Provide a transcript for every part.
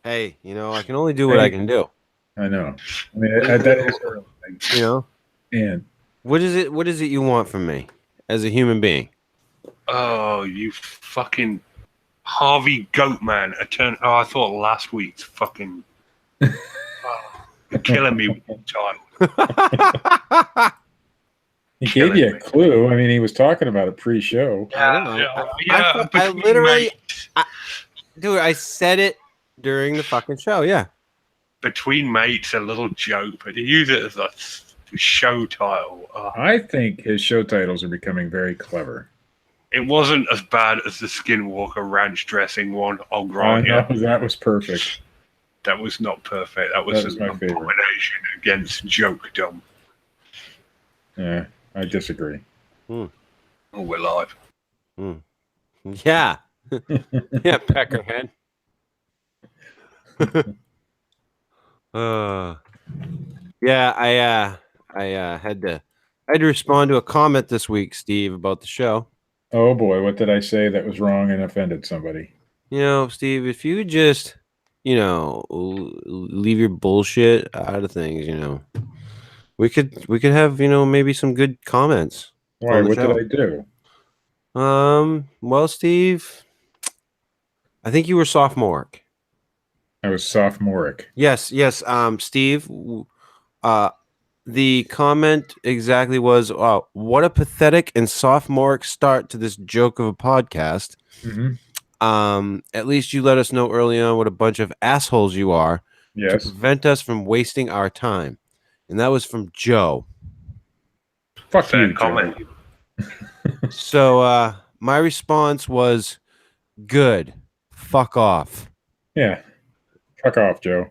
Hey, I can only do what I can do. I know. I mean, that is early. And What is it? What is it you want from me as a human being? Oh, you fucking Harvey Goatman. I thought last week's fucking. You're killing me with the title. he gave you a clue. I mean, he was talking about it pre-show. I literally, dude, I said it during the fucking show. Yeah. Between mates, a little joke, but to use it as a show title. I think his show titles are becoming very clever. It wasn't as bad as the Skinwalker ranch dressing one. I'll grant you. No, that was perfect. That was not perfect. That was an abomination against jokedom. Yeah, I disagree. Oh, we're live. Yeah. Yeah, Peckerhead. Yeah, I had to respond to a comment this week, Steve, about the show. Oh boy, what did I say that was wrong and offended somebody? Steve, if you just, leave your bullshit out of things, we could have, maybe some good comments. Why? What did I do? Well, Steve, I think you were sophomoric. I was sophomoric. Yes. Steve, the comment exactly was, what a pathetic and sophomoric start to this joke of a podcast. Mm-hmm. At least you let us know early on what a bunch of assholes you are to prevent us from wasting our time. And that was from Joe. Fuck you, comment. So my response was, good. Fuck off. Yeah. Fuck off, Joe.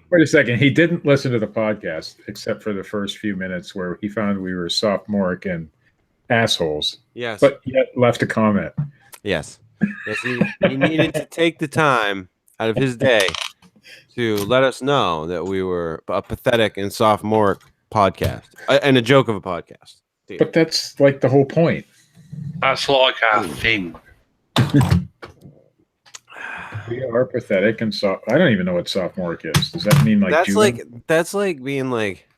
Wait a second. He didn't listen to the podcast except for the first few minutes where he found we were sophomoric and assholes. Yes. But yet left a comment. Yes. He needed to take the time out of his day to let us know that we were a pathetic and sophomoric podcast and a joke of a podcast. Dude. But that's like the whole point. That's like our thing. We are pathetic and I don't even know what sophomoric is. Does that mean that's like being like,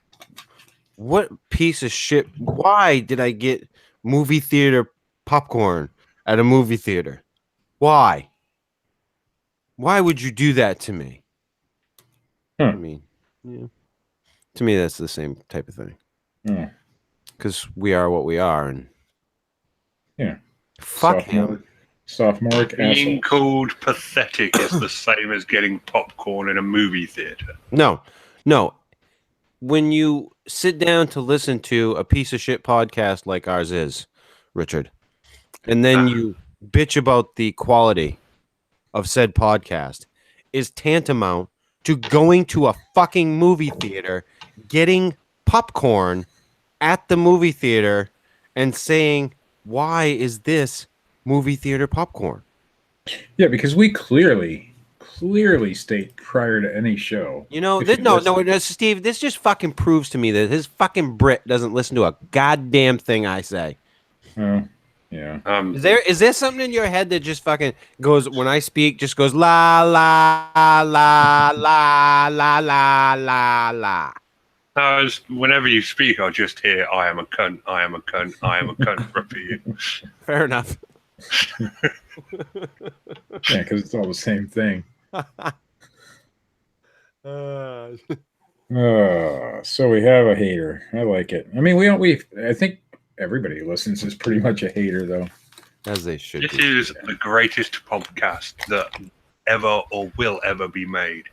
what piece of shit? Why did I get movie theater popcorn at a movie theater? Why? Why would you do that to me? I mean, to me, that's the same type of thing. Because we are what we are, and fuck him. Sophomoric being called pathetic is the same as getting popcorn in a movie theater. No. When you sit down to listen to a piece of shit podcast like ours is, Richard, and then you bitch about the quality of said podcast, is tantamount to going to a fucking movie theater, getting popcorn at the movie theater, and saying, why is this movie theater popcorn? Yeah, because we clearly state prior to any show. No, Steve, this just fucking proves to me that his fucking Brit doesn't listen to a goddamn thing I say. Oh, yeah. Is there something in your head that just fucking goes, when I speak, just goes la la la la la la la la? Whenever you speak, I'll just hear I am a cunt, I am a cunt, I am a cunt repeat. Fair enough. Yeah, because it's all the same thing. So we have a hater. I like it. I mean, I think everybody who listens is pretty much a hater, though. As they should. This is the greatest podcast that ever or will ever be made.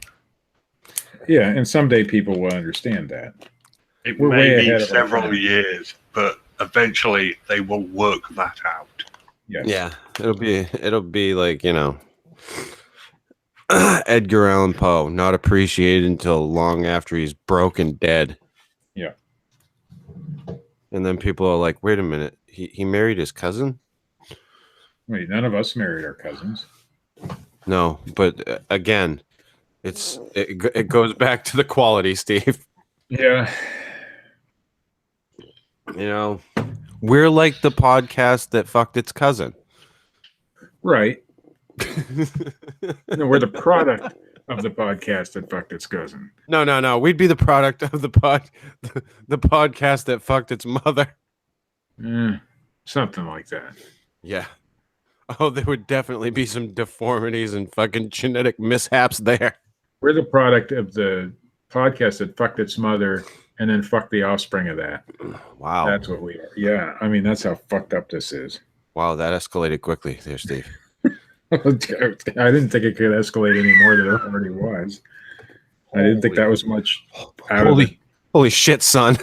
Yeah, and someday people will understand that. It may be several years, but eventually they will work that out. Yes. Yeah, it'll be like, Edgar Allan Poe, not appreciated until long after he's broke and dead. Yeah. And then people are like, wait a minute, he married his cousin? Wait, none of us married our cousins. No, but again, it goes back to the quality, Steve. Yeah. We're like the podcast that fucked its cousin. Right. No, we're the product of the podcast that fucked its cousin. No. We'd be the product of the podcast that fucked its mother. Something like that. Yeah. Oh, there would definitely be some deformities and fucking genetic mishaps there. We're the product of the podcast that fucked its mother and then fucked the offspring of that. Wow. That's what we are. Yeah. I mean, that's how fucked up this is. Wow, that escalated quickly there, Steve. I didn't think it could escalate any more than it already was. I didn't think that was much out of it. Holy shit, son.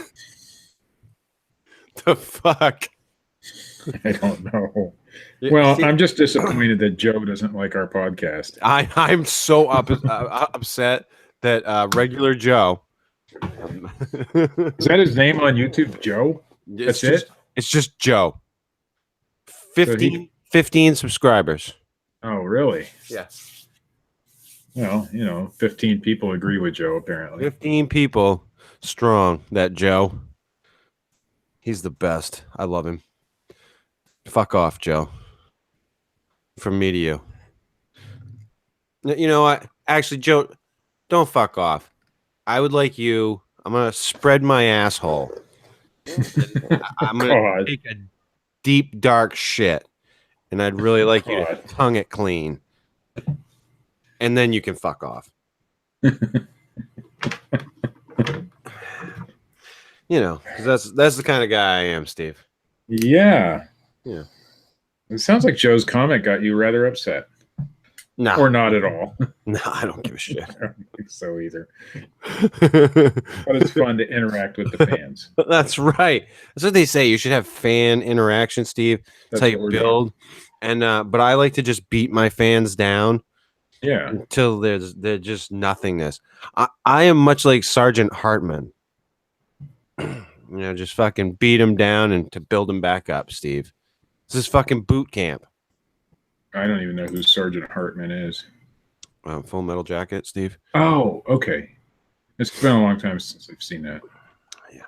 The fuck? I don't know. Well, I'm just disappointed that Joe doesn't like our podcast. I'm so upset that regular Joe. Is that his name on YouTube, Joe? That's it? It's just Joe. 15 subscribers. Oh, really? Yeah. Well, 15 people agree with Joe, apparently. 15 people strong, that Joe. He's the best. I love him. Fuck off, Joe. From me to you. You know what? Actually, Joe, don't fuck off. I would like you. I'm going to spread my asshole. I'm going to take a deep, dark shit. And I'd really like you to tongue it clean. And then you can fuck off. Because that's the kind of guy I am, Steve. Yeah. Yeah. It sounds like Joe's comment got you rather upset. No. Or not at all. No, I don't give a shit. I don't think so either. But it's fun to interact with the fans. That's right. That's what they say. You should have fan interaction, Steve. That's how you build. And but I like to just beat my fans down. Yeah. Until they're just nothingness. I am much like Sergeant Hartman. Just fucking beat them down and to build them back up, Steve. This is fucking boot camp. I don't even know who Sergeant Hartman is. Full Metal Jacket, Steve. Oh, okay. It's been a long time since I've seen that. Yeah.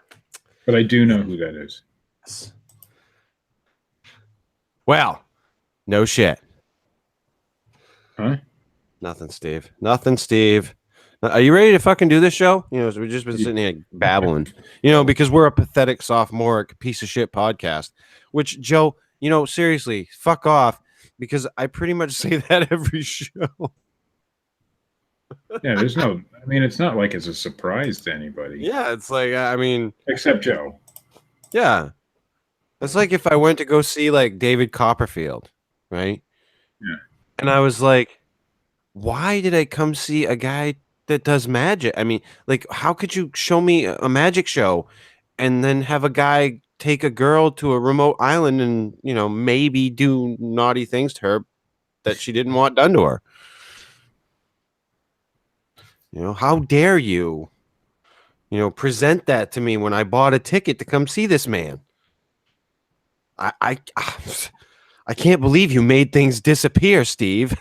But I do know who that is. Yes. Well, no shit. Huh? Nothing, Steve. Nothing, Steve. Are you ready to fucking do this show? So we've just been sitting here babbling. Because we're a pathetic, sophomoric piece of shit podcast. Which, Joe, seriously, fuck off. Because I pretty much say that every show. Yeah, it's not like it's a surprise to anybody. Yeah, it's like, except Joe. Yeah. It's like if I went to go see, like, David Copperfield, right? Yeah. And I was like, why did I come see a guy that does magic? How could you show me a magic show and then have a guy take a girl to a remote island and, maybe do naughty things to her that she didn't want done to her? How dare you, present that to me when I bought a ticket to come see this man? I can't believe you made things disappear, Steve.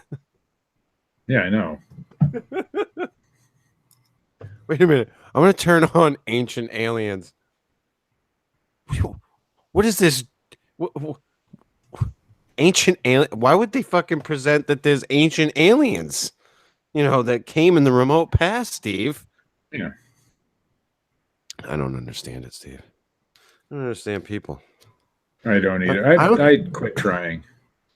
Yeah, I know. Wait a minute. I'm going to turn on Ancient Aliens. What is this? Ancient alien? Why would they fucking present that there's ancient aliens? That came in the remote past, Steve. Yeah. I don't understand it, Steve. I don't understand people. I don't either. I'd quit trying,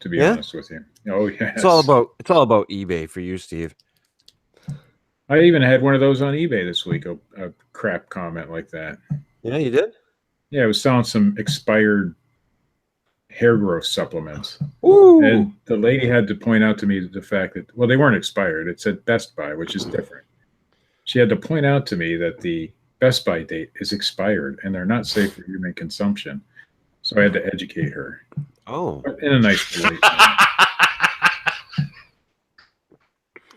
to be honest with you. Oh, yes. It's all about eBay for you, Steve. I even had one of those on eBay this week, a crap comment like that. Yeah, you did? Yeah, I was selling some expired hair growth supplements. Ooh. And the lady had to point out to me the fact that, they weren't expired. It said Best Buy, which is different. She had to point out to me that the Best Buy date is expired and they're not safe for human consumption. So I had to educate her. Oh. In a nice way.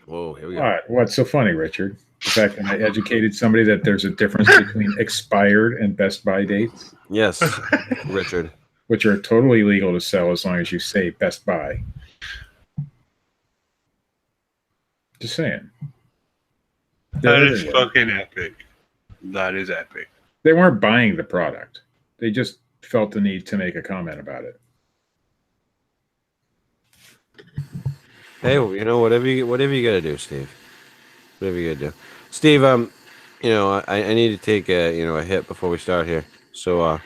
Whoa, here we go. All right. What's so funny, Richard? The fact that I educated somebody that there's a difference between expired and Best Buy dates? Yes, Richard. Which are totally legal to sell as long as you say Best Buy. Just saying. That is fucking epic. That is epic. They weren't buying the product. They just felt the need to make a comment about it. Hey, you know, whatever you gotta do, Steve. Whatever you gotta do, Steve. You know, I need to take a hit before we start here. So, I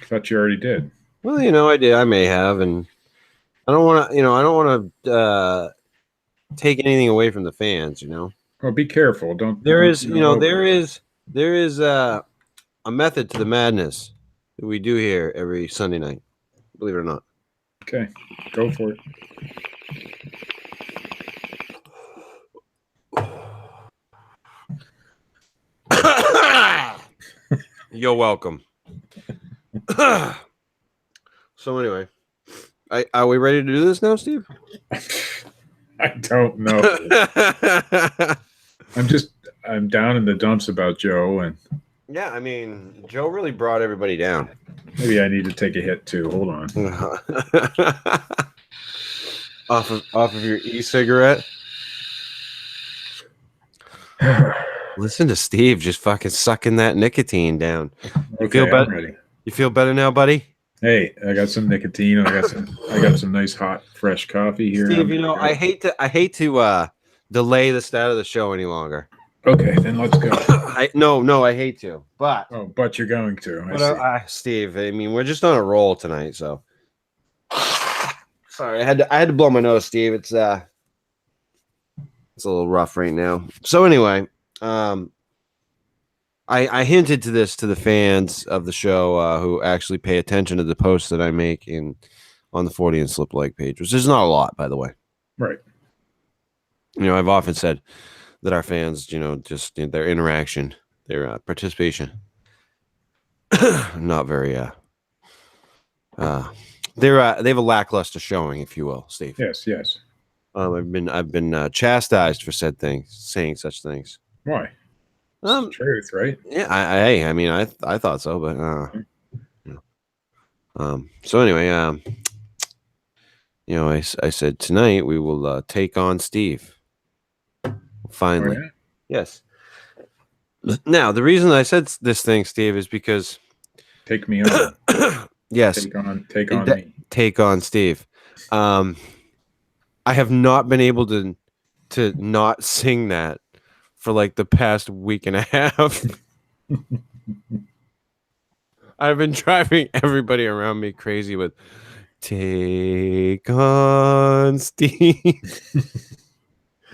thought you already did. well, you know, I did. I may have, and I don't want to. You know, I don't want to take anything away from the fans. You know. Well, be careful. Don't. There don't is, there is a method to the madness that we do here every Sunday night. Believe it or not. Okay, go for it. You're welcome. So anyway, are we ready to do this now, Steve? I don't know. I'm down in the dumps about Joe, and yeah, I mean, Joe really brought everybody down. Maybe I need to take a hit too. Hold on. off of your e-cigarette. Listen to Steve just fucking sucking that nicotine down. You feel better? Ready. You feel better now, buddy? Hey, I got some nicotine. I got some nice hot fresh coffee here. Steve, you know, I hate to delay the start of the show any longer. Okay, then let's go. No, I hate to. But but you're going to. Steve, I mean, we're just on a roll tonight, so sorry, I had to blow my nose, Steve. It's a little rough right now. So anyway, I hinted to this to the fans of the show who actually pay attention to the posts that I make on the Fortean Slip Leg page, which is not a lot, by the way. Right. You know, I've often said that our fans, you know, just their interaction, their participation, not very. They have a lackluster showing, if you will, Steve. Yes. I've been chastised for saying such things. Why? It's the truth, right? Yeah, I mean, I thought so, but so anyway, you know, I said tonight we will take on Steve. Finally, Oh, yeah? Yes. Now, the reason I said this thing, Steve, is because take me on. Yes, take on me. Take on Steve. I have not been able to not sing that for like the past week and a half. I've been driving everybody around me crazy with "Take on Steve."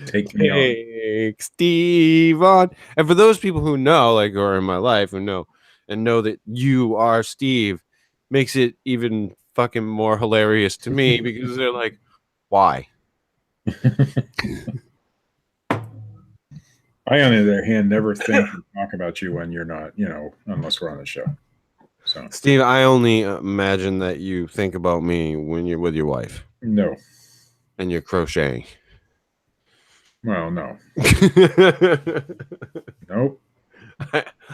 Take me on. Take Steve on. And for those people who know, like, or in my life who know that you are Steve, makes it even fucking more hilarious to me because they're like, why? I, on the other hand, never think or talk about you when you're not, you know, unless we're on the show. So, Steve, I only imagine that you think about me when you're with your wife. No. And you're crocheting. Well, no. Nope.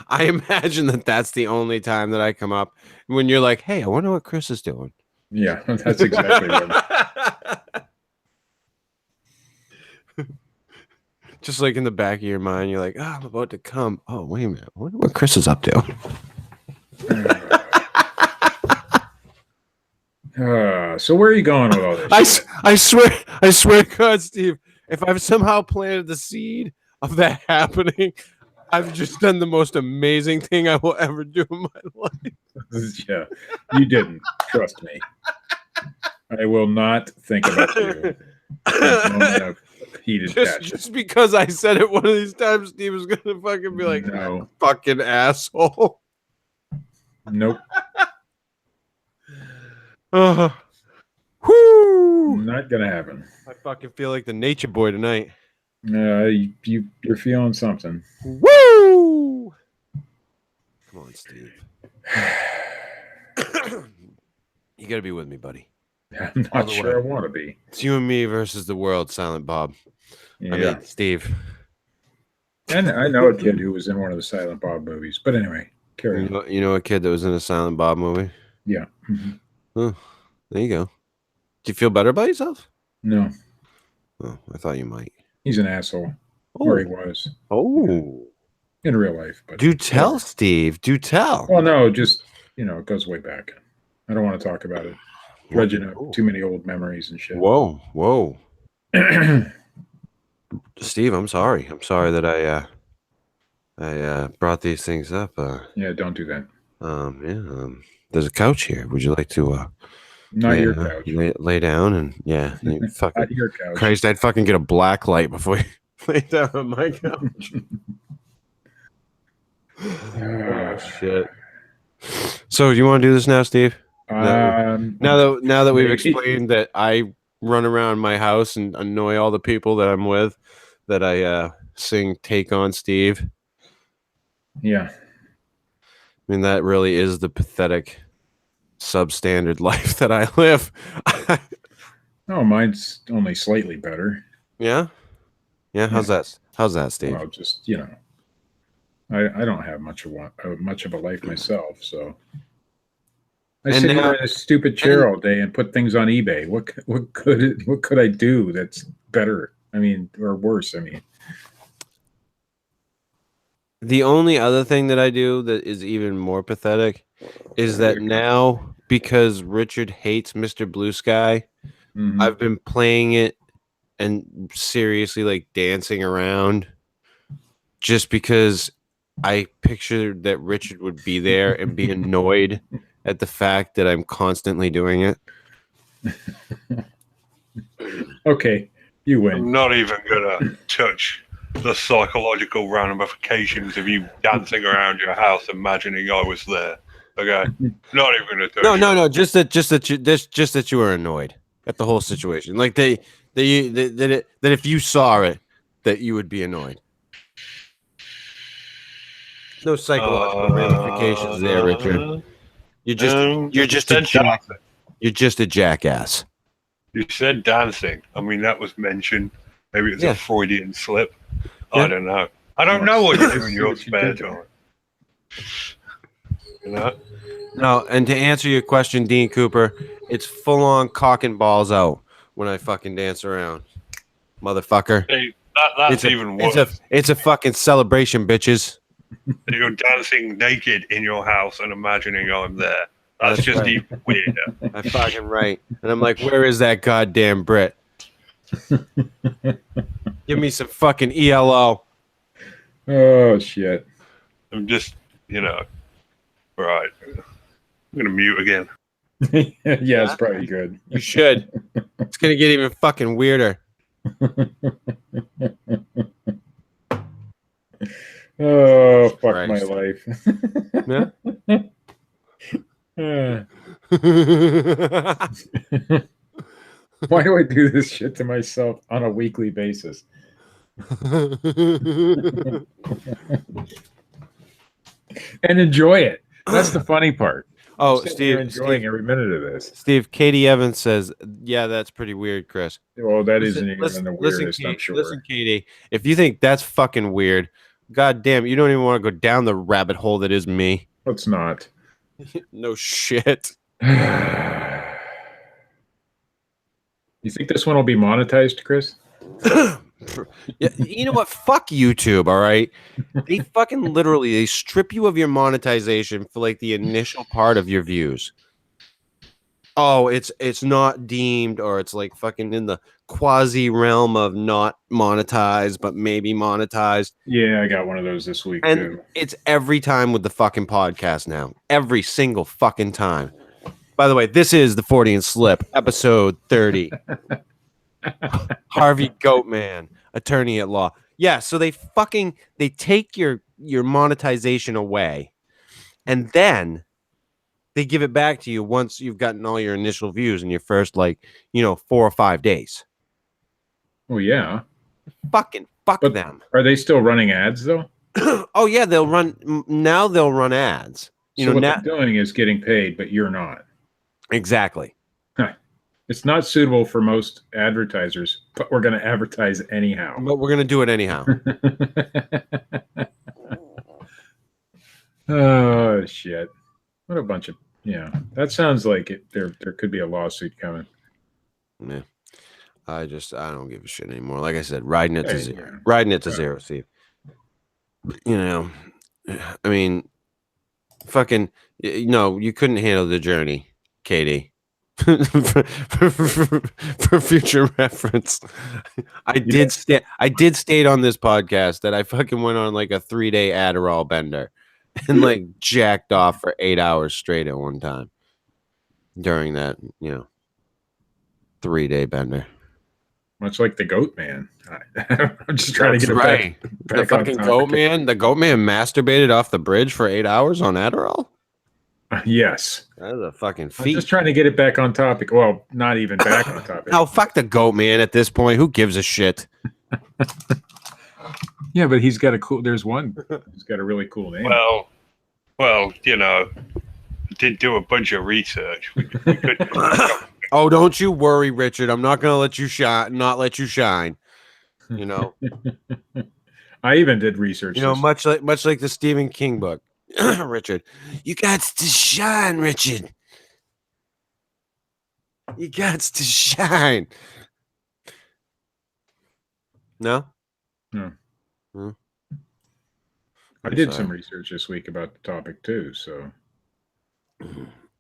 I imagine that's the only time that I come up when you're like, hey, I wonder what Chris is doing. Yeah, that's exactly what. Just like in the back of your mind, you're like, oh, I'm about to come. Oh, wait a minute. I wonder what Chris is up to. So where are you going with all this? I swear to God, Steve, if I've somehow planted the seed of that happening, I've just done the most amazing thing I will ever do in my life. Yeah, you didn't. Trust me. I will not think about you. Heated just because I said it one of these times, Steve is gonna fucking be like, no, fucking asshole. Nope. Whoo! Not gonna happen. I fucking feel like the nature boy tonight. You're feeling something. Woo! Come on, Steve. You gotta be with me, buddy. I'm not sure I want to be. It's you and me versus the world, Silent Bob. Yeah. I mean, Steve. And I know a kid who was in one of the Silent Bob movies. But anyway, carry on. You know a kid that was in a Silent Bob movie? Yeah. Mm-hmm. Oh, there you go. Do you feel better about yourself? No. Oh, I thought you might. He's an asshole. Or he was. Oh. In real life. But do tell, Steve. Do tell. Well, no, just, it goes way back. I don't want to talk about it. Dredging up too many old memories and shit. Whoa. Steve, I'm sorry. I'm sorry that I brought these things up. Yeah, don't do that. There's a couch here. Would you like to Not your couch. lay down and you fucking Not your couch. Christ, I'd fucking get a black light before you lay down on my couch. Oh shit. So you want to do this now, Steve? Now that we've explained that I run around my house and annoy all the people that I'm with, that I sing "Take on Steve." Yeah. I mean, that really is the pathetic, substandard life that I live. Oh, mine's only slightly better. Yeah. How's that? How's that, Steve? Well, just I don't have much of a life myself, so I sit here in a stupid chair all day and put things on eBay. What could I do that's better? I mean, or worse? I mean, the only other thing that I do that is even more pathetic is that now, because Richard hates Mr. Blue Sky, I've been playing it and seriously like dancing around just because I pictured that Richard would be there and be annoyed at the fact that I'm constantly doing it. Okay, you win. I'm not even gonna touch the psychological ramifications of you dancing around your house imagining I was there. Okay, not even gonna touch. No. Just that you were annoyed at the whole situation. Like that if you saw it, that you would be annoyed. No psychological ramifications there, Richard. You're just a jackass. You said dancing. I mean, that was mentioned. Maybe it's a Freudian slip. Yeah. I don't know. I don't know what you do in your spare time. You know? No, and to answer your question, Dean Cooper, it's full on cock and balls out when I fucking dance around, motherfucker. Hey, that's even worse. It's a fucking celebration, bitches. You're dancing naked in your house and imagining I'm there. That's just right. Even weirder. I'm fucking right. And I'm like, where is that goddamn Brit? Give me some fucking ELO. Oh, shit. I'm just, right. I'm going to mute again. Yeah, it's probably good. You should. It's going to get even fucking weirder. Oh, fuck Christ. My life. Why do I do this shit to myself on a weekly basis? And enjoy it. That's the funny part. Oh, Steve, enjoying every minute of this. Steve, Katie Evans says, "Yeah, that's pretty weird, Chris." Well, that isn't even the weirdest, I'm sure. Listen, Katie, if you think that's fucking weird, god damn, you don't even want to go down the rabbit hole that is me. Let's not. No shit. You think this one will be monetized, Chris? Yeah, you know what? Fuck YouTube, all right? They fucking literally, they strip you of your monetization for like the initial part of your views. Oh, it's not deemed, or it's like fucking in the quasi realm of not monetized, but maybe monetized. Yeah, I got one of those this week, and too. It's every time with the fucking podcast now. Every single fucking time. By the way, this is the Fortean Slip, episode 30. Harvey Goatman, attorney at law. Yeah, so they take your monetization away, and then they give it back to you once you've gotten all your initial views in your first 4 or 5 days. Oh yeah. Fuck them. Are they still running ads though? Oh yeah, they'll run ads. So what they're doing is getting paid, but you're not. Exactly. It's not suitable for most advertisers, but we're going to advertise anyhow. But we're going to do it anyhow. Oh, shit. What a bunch of... Yeah, that sounds like it. There could be a lawsuit coming. Yeah. I don't give a shit anymore. Like I said, riding it to zero. Yeah. Riding it to zero, Steve. I mean, fucking... No, you couldn't handle the journey, Katie. for future reference. I did state on this podcast that I fucking went on like a 3-day Adderall bender and like jacked off for 8 hours straight at one time during that, 3-day bender. Much like the goat man. I'm just trying to get it back the fucking goat man. The goat man masturbated off the bridge for 8 hours on Adderall. Yes. That is a fucking I'm feat. just trying to get it back on topic. Well, not even back on topic. Oh, fuck the goat man at this point. Who gives a shit? Yeah, but he's got a cool. There's one. He's got a really cool name. Well, did do a bunch of research. We could. Oh, don't you worry, Richard. I'm not gonna let you shine. Not let you shine. I even did research. Much like the Stephen King book. Richard, you got to shine, Richard. You got to shine. No? No. Hmm. I did some research this week about the topic too, so.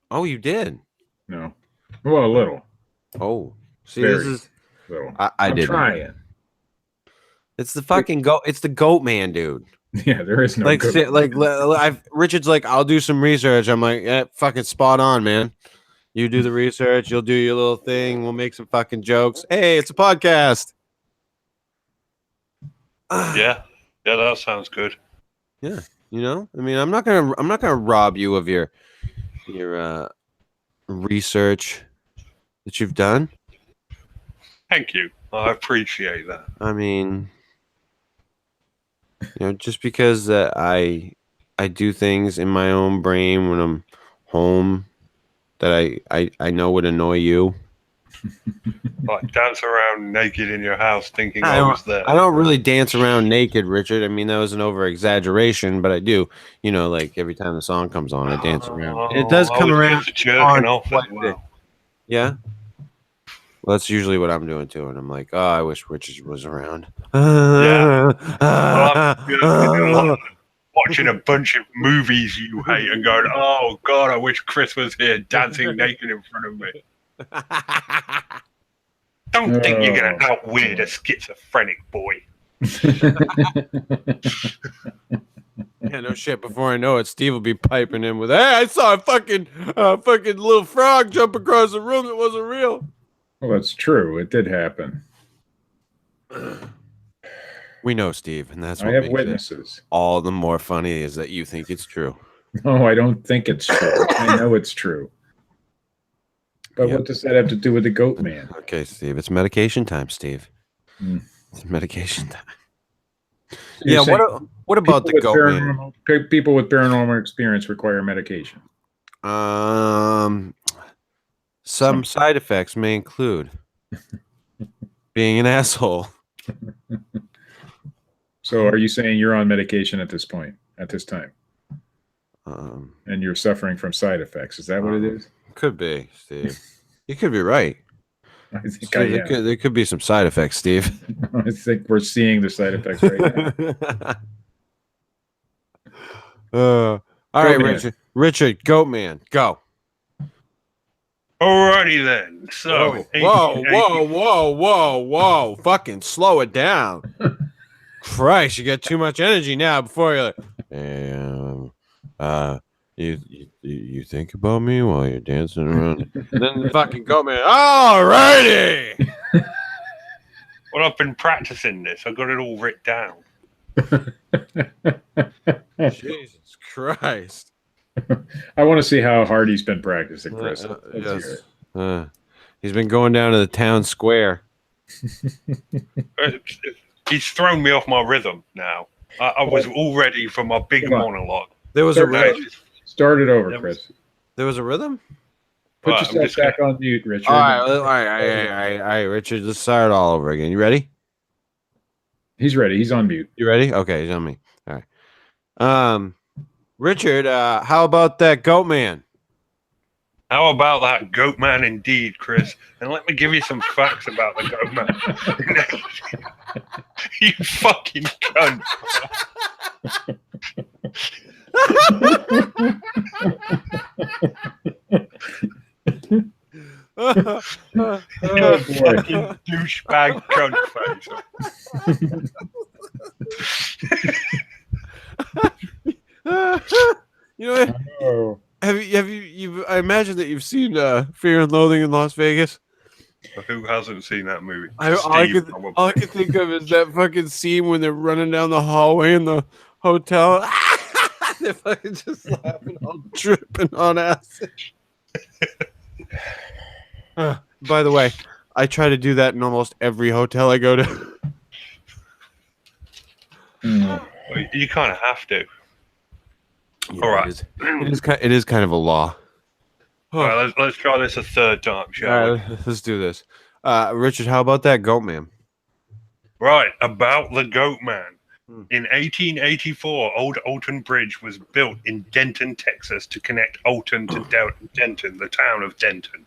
Oh, you did? No. Well, a little. Oh. See, Very this is little. I'm didn't. Trying. It's the fucking goat. It's the goat man, dude. Yeah, there is no Richard's like, I'll do some research. I'm like, yeah, fucking spot on, man. You do the research, you'll do your little thing, we'll make some fucking jokes. Hey, it's a podcast. Yeah, that sounds good. Yeah, I mean, I'm not gonna rob you of your research that you've done. Thank you. I appreciate that. I mean, just because I do things in my own brain when I'm home that I know would annoy you. Like dance around naked in your house thinking I was there. I don't really dance around naked, Richard. I mean, that was an over exaggeration, but I do. Like every time the song comes on, I dance around. It does come around. Yeah. Well, that's usually what I'm doing too, and I'm like, oh, I wish Richard was around. Yeah. Watching a bunch of movies you hate and going, oh God, I wish Chris was here dancing naked in front of me. Don't think you're going to outwit a schizophrenic boy. Yeah, no shit. Before I know it, Steve will be piping in with, hey, I saw a fucking little frog jump across the room that wasn't real. Well, that's true. It did happen. We know, Steve, and that's what I have makes witnesses. It all the more funny is that you think it's true. No, I don't think it's true. I know it's true. But what does that have to do with the goat man? Okay, Steve, it's medication time, Steve. It's medication time. Yeah, what about the goat man? People with paranormal experience require medication. Some side effects may include being an asshole. So are you saying you're on medication at this point, at this time? And you're suffering from side effects. Is that what it is? Could be, Steve. You could be right. I think Steve, there could be some side effects, Steve. I think we're seeing the side effects right now. All right, Richard, Goat Man, go. Alrighty then. So, whoa. Fucking slow it down. Christ, you got too much energy now before you're like, you think about me while you're dancing around. And then the fucking Goat Man, alrighty. Well, I've been practicing this. I got it all written down. Jesus Christ. I want to see how hard he's been practicing, Chris. Yes. He's been going down to the town square. He's thrown me off my rhythm now. I was all ready for my big monologue. There was a rhythm? Start it over, Chris. There was a rhythm? Put yourself back on mute, Richard. All right, Richard. Let's start it all over again. You ready? He's ready. He's on mute. You ready? Okay, he's on me. All right. Richard, how about that Goat Man? How about that Goat Man indeed, Chris? And let me give you some facts about the Goat Man. You fucking cunt. fucking douchebag cunt face. You know, Oh, have you? I imagine that you've seen Fear and Loathing in Las Vegas. Who hasn't seen that movie? All I Steve, can think of is that fucking scene when they're running down the hallway in the hotel. They're fucking just laughing, all dripping on acid. By the way, I try to do that in almost every hotel I go to. You kind of have to. Yeah, All right. It is kind of a law. All right, let's try this a third time, shall All we? right, let's do this. Richard, how about that goat man? Right, about the Goat Man. Hmm. In 1884, Old Alton Bridge was built in Denton, Texas, to connect Alton to Denton, the town of Denton.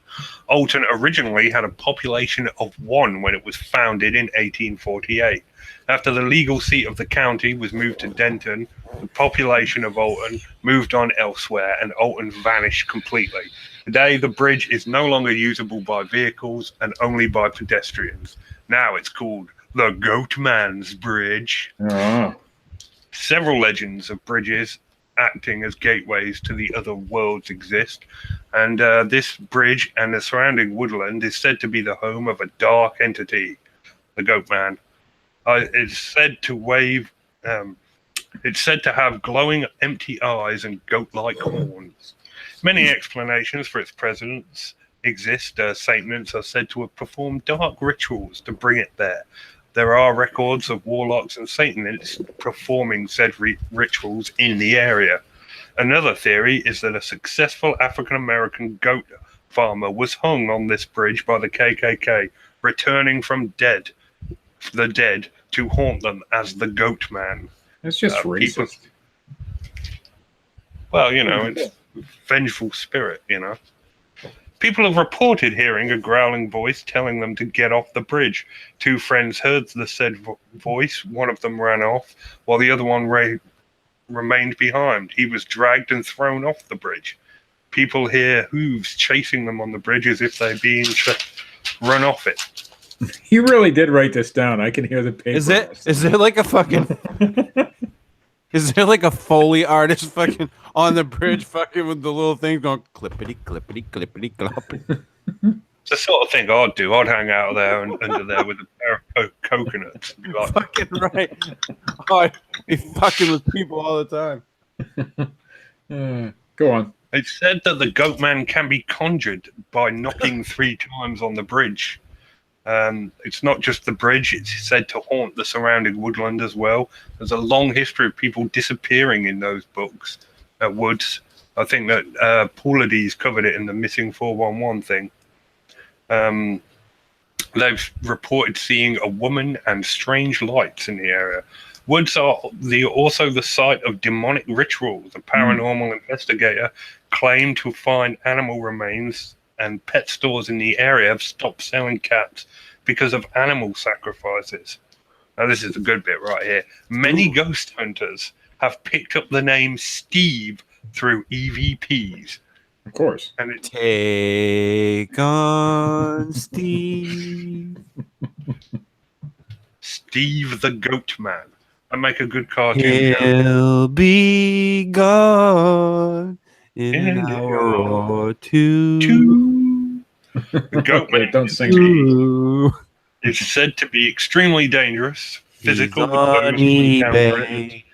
Alton originally had a population of 1 when it was founded in 1848. After the legal seat of the county was moved to Denton, the population of Alton moved on elsewhere, and Alton vanished completely. Today, the bridge is no longer usable by vehicles and only by pedestrians. Now it's called the Goat Man's Bridge. oh. Several legends of bridges acting as gateways to the other worlds exist, and this bridge and the surrounding woodland is said to be the home of a dark entity, the Goat Man. It's said to wave. It's said to have glowing, empty eyes and goat-like horns. Many explanations for its presence exist. Satanists are said to have performed dark rituals to bring it there. There are records of warlocks and Satanists performing said rituals in the area. Another theory is that a successful African-American goat farmer was hung on this bridge by the KKK, returning from the dead to haunt them as the Goat Man. That's just racist. Well, you know, it's vengeful spirit, you know. People have reported hearing a growling voice telling them to get off the bridge. 2 friends heard the said voice. One of them ran off, while the other one remained behind. He was dragged and thrown off the bridge. People hear hooves chasing them on the bridge as if they're being run off it. He really did write this down. I can hear the paper. Is there like a fucking? Is there like a Foley artist fucking on the bridge, fucking with the little things going clippity clippity clippity cloppity? It's the sort of thing I'd do. I'd hang out there and under there with a pair of coconuts. And be like, Fucking right. I'd be fucking with people all the time. Go on. It's said that the Goat Man can be conjured by knocking 3 times on the bridge. It's not just the bridge, it's said to haunt the surrounding woodland as well. There's a long history of people disappearing in those woods. I think that Paulides covered it in the Missing 411 thing. They've reported seeing a woman and strange lights in the area. Woods are also the site of demonic rituals. A paranormal investigator claimed to find animal remains, and pet stores in the area have stopped selling cats because of animal sacrifices. Now, this is the good bit right here. Many ghost hunters have picked up the name Steve through EVPs. Of course. And it's Take on Steve. Steve the Goat Man. I make a good cartoon. He'll be gone in an hour or two. The Goat Man Don't sing. is said to be extremely dangerous, physical. He's on eBay.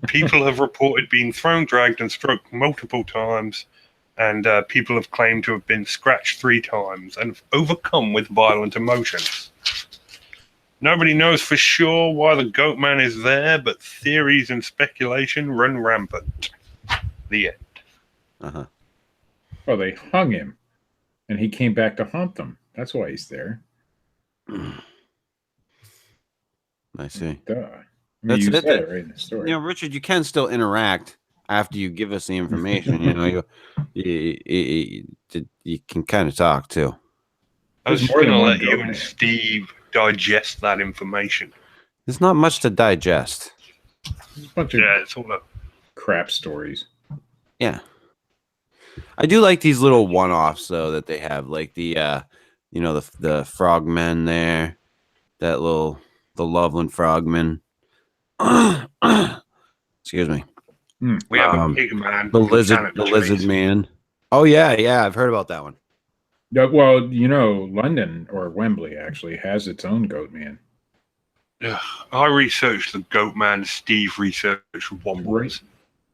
People have reported being thrown, dragged, and struck multiple times, and people have claimed to have been scratched 3 times and overcome with violent emotions. Nobody knows for sure why the Goat Man is there, but theories and speculation run rampant. The end. Uh-huh. Well, they hung him, and he came back to haunt them. That's why he's there. I see. Duh. I mean, That's you it. said it right in the story. You know, Richard, you can still interact after you give us the information. You know, you can kind of talk too. I was There's just more going than to one let you Goat and Man. Steve digest that information. There's not much to digest. There's a bunch of Yeah, it's all a crap stories. Yeah. I do like these little one-offs though that they have, like the You know, the frogmen there, the Loveland frogmen. Excuse me. We have a Um, pig man. The from lizard, Canada the lizard trees. man. Oh yeah, I've heard about that one. Yeah, well, you know, London or Wembley actually has its own goat man. Ugh, I researched the goat man. Steve researched Wombles. Right.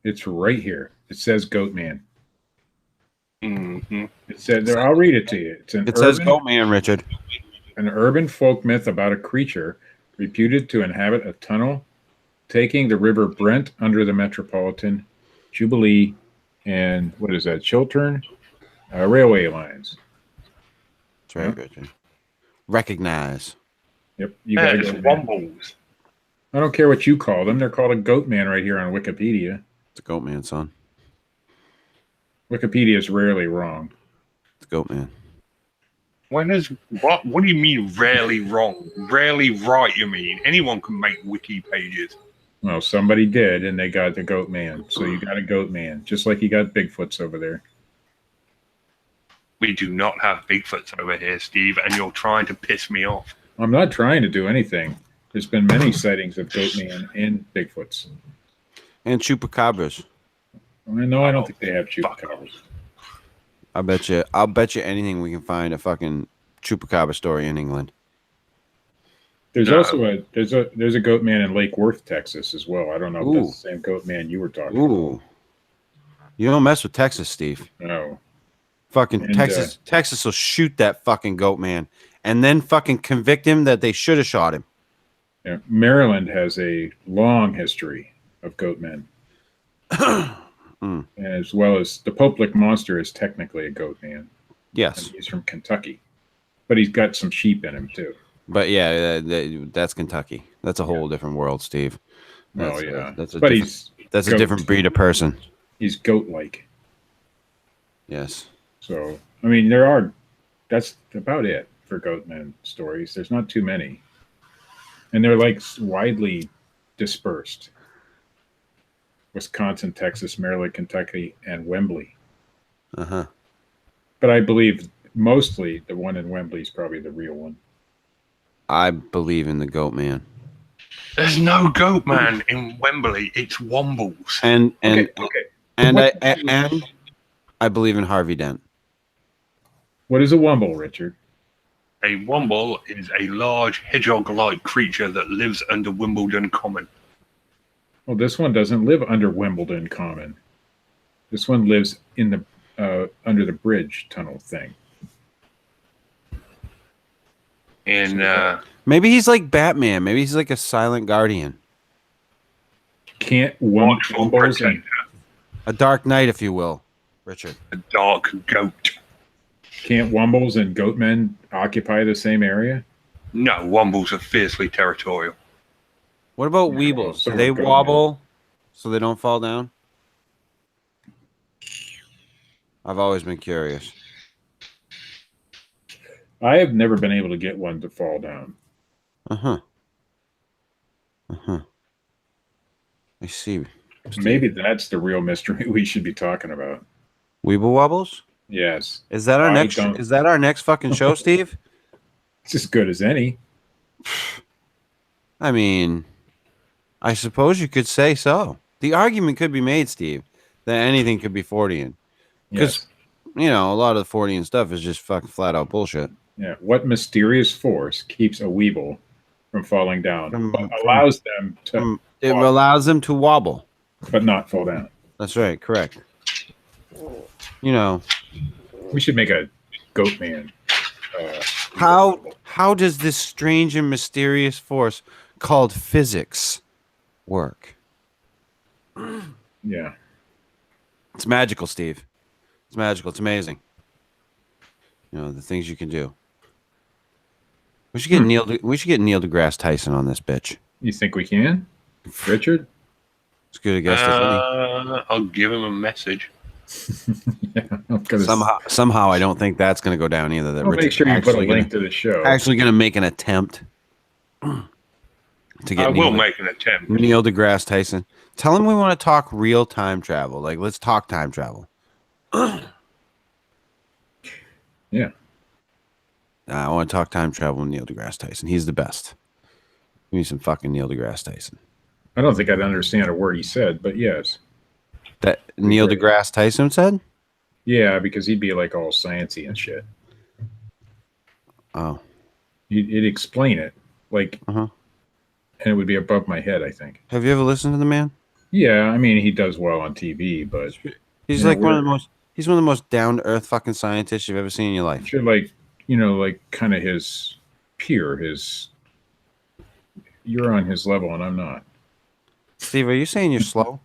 It's right here. It says goat man. Mm-hmm. It said there. I'll read it to you. It's It says Goat Man, Richard. an urban folk myth about a creature reputed to inhabit a tunnel taking the River Brent under the Metropolitan, Jubilee, and what is that? Chiltern railway lines. That's right, Richard. Recognize. Yep, you got It's goat man. Wombles. I don't care what you call them. They're called a goat man right here on Wikipedia. It's a Goat Man, son. Wikipedia is rarely wrong. It's a Goat Man. When is what? What do you mean rarely wrong? Rarely right? You mean anyone can make wiki pages? Well, somebody did, and they got the goat man. So you got a goat man, just like you got Bigfoots over there. We do not have Bigfoots over here, Steve, and you're trying to piss me off. I'm not trying to do anything. There's been many sightings of goat man and Bigfoots. And chupacabras. No, I don't think they have chupacabras. I'll bet you anything we can find a fucking chupacabra story in England. There's No. also there's a goat man in Lake Worth, Texas, as well. I don't know if that's the same goat man you were talking about. Ooh. You don't mess with Texas, Steve. No. Fucking And, Texas will shoot that fucking goat man and then fucking convict him that they should have shot him. Yeah, Maryland has a long history of goat men. And as well as the Poplick monster is technically a goat man. Yes. And he's from Kentucky. But he's got some sheep in him too. But yeah, that's Kentucky. That's a whole different world, Steve. Oh yeah. That's a but different breed of person. He's goat-like. Yes. So, I mean, that's about it for goatman stories. There's not too many. And they're like widely dispersed. Wisconsin, Texas, Maryland, Kentucky, and Wembley. Uh-huh. But I believe mostly the one in Wembley is probably the real one. I believe in the goat man. There's no goat man in Wembley. It's Wombles. And Okay. and I believe in Harvey Dent. What is a womble, Richard? A womble is a large hedgehog-like creature that lives under Wimbledon Common. Well, this one doesn't live under Wimbledon Common. This one lives in the under the bridge tunnel thing. And Maybe he's like Batman. Maybe he's like a silent guardian. Can't watchful wombles protector, and A dark knight, if you will, Richard. a dark goat. can't wombles and goatmen occupy the same area? No, Wombles are fiercely territorial. What about Yeah, weebles? so Do they goat wobble so they don't fall down? I've always been curious. I have never been able to get one to fall down. Uh-huh. I see. Maybe that's the real mystery we should be talking about. Weeble wobbles? Yes. Is that our I next? don't- Is that our next fucking show, Steve? It's as good as any. I mean, I suppose you could say so. The argument could be made, Steve, that anything could be Fortean. Yes. You know, a lot of the Fortean stuff is just fucking flat out bullshit. Yeah. What mysterious force keeps a weeble from falling down, From- but allows them to, It allows them to wobble. but not fall down? That's right. Correct. You know, We should make a goat man. how does this strange and mysterious force called physics work? Yeah. It's magical, Steve. It's magical. It's amazing. You know, the things you can do. We should get Neil deGrasse Tyson on this bitch. You think we can, Richard? It's good a guest as any. I'll give him a message. Yeah. I'm gonna Somehow I don't think that's going to go down either. That I'll make Richard's sure you put a actually link gonna- to the show. Actually going to make an attempt to get I will Neil, make an attempt. Neil deGrasse Tyson. Tell him we want to talk real time travel. Like, let's talk time travel. Yeah. I want to talk time travel with Neil deGrasse Tyson. He's the best. Give me some fucking Neil deGrasse Tyson. I don't think I'd understand a word he said, but yes. That Neil deGrasse Tyson said? Yeah, because he'd be like all sciencey and shit. Oh. He'd explain it, like, Uh-huh. and it would be above my head, I think. Have you ever listened to the man? Yeah, I mean, he does well on TV, but He's like one of the most down to earth fucking scientists you've ever seen in your life. you're like, like kind of his peer, you're on his level and I'm not. Steve, are you saying you're slow?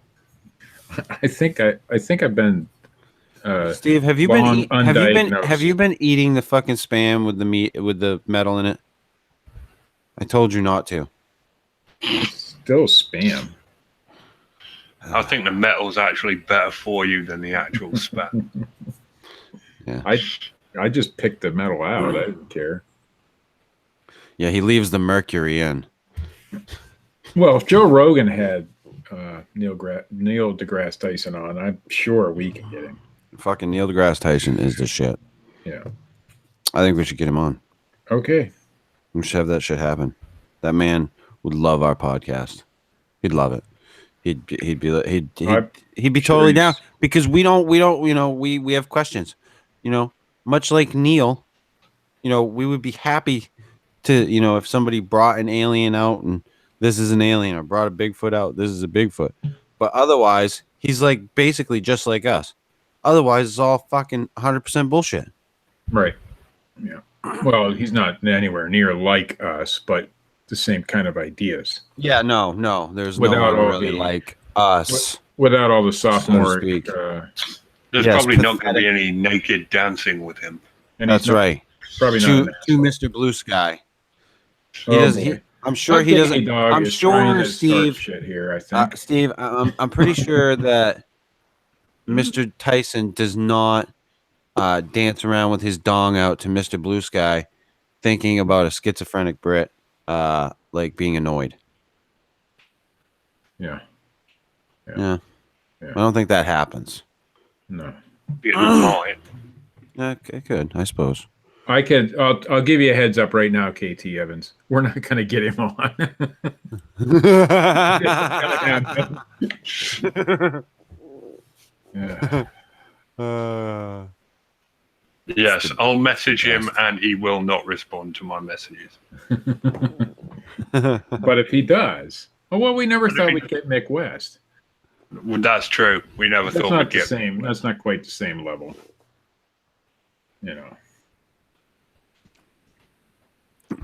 I think I've been Steve, have you undiagnosed. been eating the fucking spam with the meat with the metal in it? I told you not to. It's still spam. I think the metal's actually better for you than the actual spam. Yeah. I just picked the metal out. I didn't care. Yeah, he leaves the mercury in. Well, if Joe Rogan had Neil deGrasse Tyson on, I'm sure we could get him. Fucking Neil deGrasse Tyson is the shit. Yeah. I think we should get him on. Okay. We should have that shit happen. That man would love our podcast. He'd love it. He'd be totally down because we have questions. Much like Neil, we would be happy to, if somebody brought an alien out and this is an alien, or brought a Bigfoot out, this is a Bigfoot. But otherwise, he's like basically just like us. Otherwise, it's all fucking 100% bullshit. Right. Yeah. Well, he's not anywhere near like us, but the same kind of ideas. Yeah, no. There's Without no one all really the- like us. Without all the sophomore. speak. There's Yes, probably not going to pathetic. be any naked dancing with him. and That's he's not- right. Probably To not. an Mr. Blue Sky. asshole. does- boy. he- I'm sure he Hot doesn't. Diggity Dog I'm is trying sure to start Steve. shit here. I think. Steve, I'm pretty sure that Mr. Tyson does not dance around with his dong out to Mr. Blue Sky, thinking about a schizophrenic Brit, like being annoyed. Yeah. Yeah. I don't think that happens. No. Be a good point. Okay, good. I suppose. I can. I'll give you a heads up right now, KT Evans. We're not going to get him on. Yeah. Yes, I'll message him and he will not respond to my messages. But if he does, well, we never thought we'd get Mick West. Well, that's true. We never That's thought not we'd the get. same. That's not quite the same level.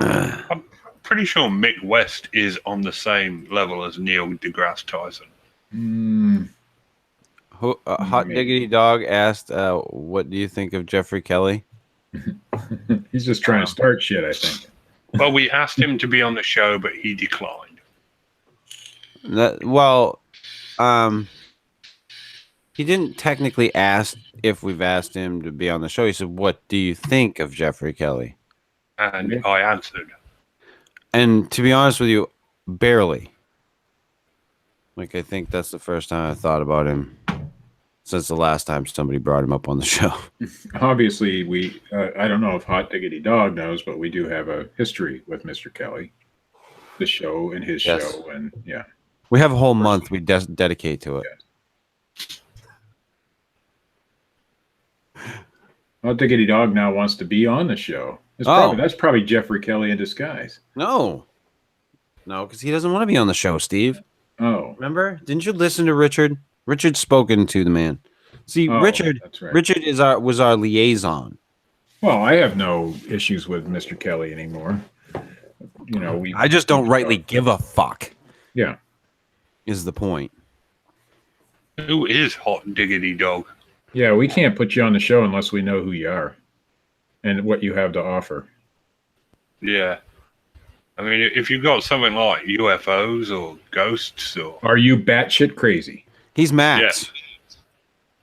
I'm pretty sure Mick West is on the same level as Neil deGrasse Tyson. Hot Diggity Dog asked, "What do you think of Jeffrey Kelly?" He's just trying to start shit, I think. Well, we asked him to be on the show, but he declined. He didn't technically ask if we've asked him to be on the show. He said, "What do you think of Jeffrey Kelly?" And I answered. And to be honest with you, barely. Like, I think that's the first time I thought about him since the last time somebody brought him up on the show. Obviously, I don't know if Hot Diggity Dog knows, but we do have a history with Mr. Kelly, the show and his Yes. show, and yeah. We have a whole month we dedicate to it. Hot Diggity Dog now wants to be on the show. That's probably Jeffrey Kelly in disguise. No, because he doesn't want to be on the show, Steve. Oh, Remember? Didn't you listen to Richard? Richard's spoken to the man. See, Richard. That's right. Richard was our liaison. Well, I have no issues with Mr. Kelly anymore. I just don't rightly give a fuck. Yeah. Is the point? Who is Hot Diggity Dog? Yeah, we can't put you on the show unless we know who you are and what you have to offer. Yeah. I mean, if you've got something like UFOs or ghosts or... Are you batshit crazy? He's Max. Yeah.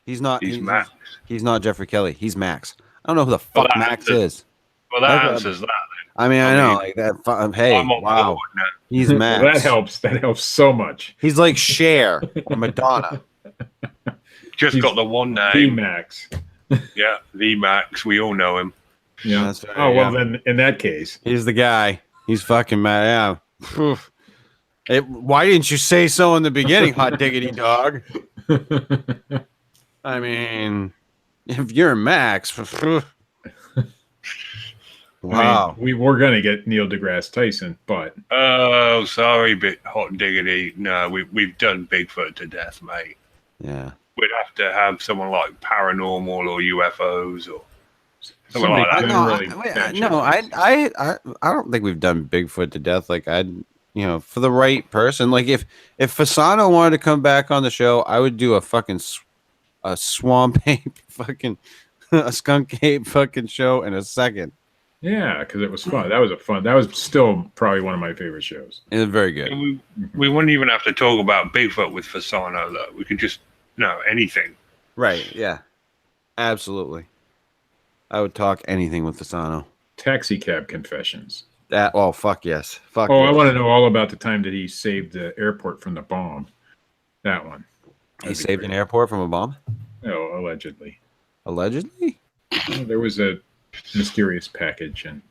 He's not. He's Max. He's not Jeffrey Kelly. He's Max. I don't know who the fuck that Max answers- is. Well, that Okay. answers that. I mean, I know like that. Hey, I'm on wow, board now. he's Well, Max. that helps. That helps so much. He's like Cher or Madonna. Just He's got the one The name. Max. Yeah, the Max. We all know him. Yeah. That's right, Oh well, yeah. then in that case, He's the guy. He's fucking mad. Yeah. Why didn't you say so in the beginning, hot diggity dog? I mean, if you're Max, wow. I mean, we were gonna get Neil deGrasse Tyson, but Oh, sorry, bit hot diggity. No, we've done Bigfoot to death, mate. Yeah. We'd have to have someone like paranormal or UFOs or something somebody like that. generally. I don't think we've done Bigfoot to death. Like for the right person. Like if Fasano wanted to come back on the show, I would do a fucking a swamp ape fucking a skunk ape fucking show in a second. Yeah, because it was fun. That was still probably one of my favorite shows. It was very good. And we wouldn't even have to talk about Bigfoot with Fasano, though. We could just anything. Right? Yeah. Absolutely. I would talk anything with Fasano. Taxi cab confessions. Fuck yes. Fuck. Oh, yes. I want to know all about the time that he saved the airport from the bomb. That one. He saved an airport from a bomb? Oh, allegedly. Allegedly? There was a mysterious package, and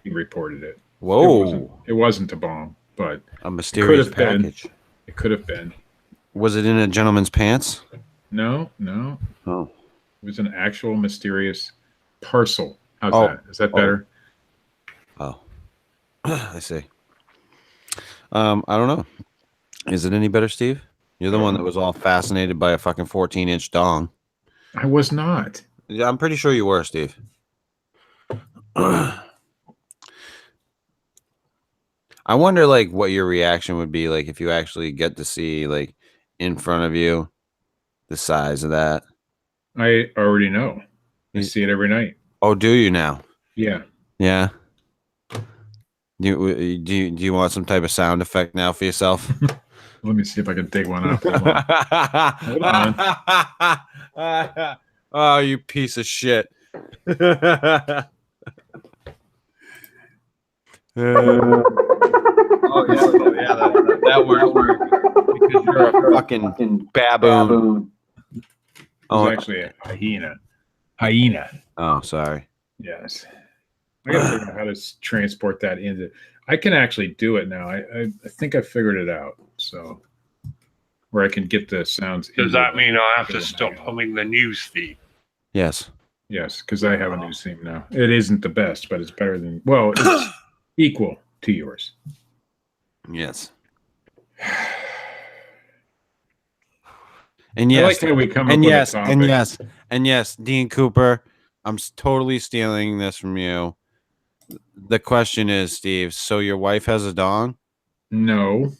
he reported it. Whoa! It wasn't a bomb, but A mysterious package. It could have been. Was it in a gentleman's pants? No. Oh. It was an actual mysterious parcel. How's Oh. that? Is that better? Oh. I see. I don't know. Is it any better, Steve? You're the one that was all fascinated by a fucking 14-inch dong. I was not. Yeah, I'm pretty sure you were, Steve. I wonder, like, what your reaction would be, like, if you actually get to see, like, in front of you, the size of that. I already know. I see it every night. Oh, do you now? Yeah. Yeah. Do you want some type of sound effect now for yourself? Let me see if I can dig one up. Hold on. Oh, you piece of shit. That worked. Because you're a fucking baboon. Oh, actually a hyena. Oh, sorry. Yes. I gotta figure out how to transport that into. I can actually do it now. I think I figured it out. So, where I can get the sounds. Does that mean I have to stop humming the news feed? Yes. Yes, because I have a new theme now. It isn't the best, but it's better than. Well, it's equal to yours. Yes. And yes, I like how we come up and with yes, a topic. and yes, Dean Cooper, I'm totally stealing this from you. The question is, Steve, so your wife has a dong? No.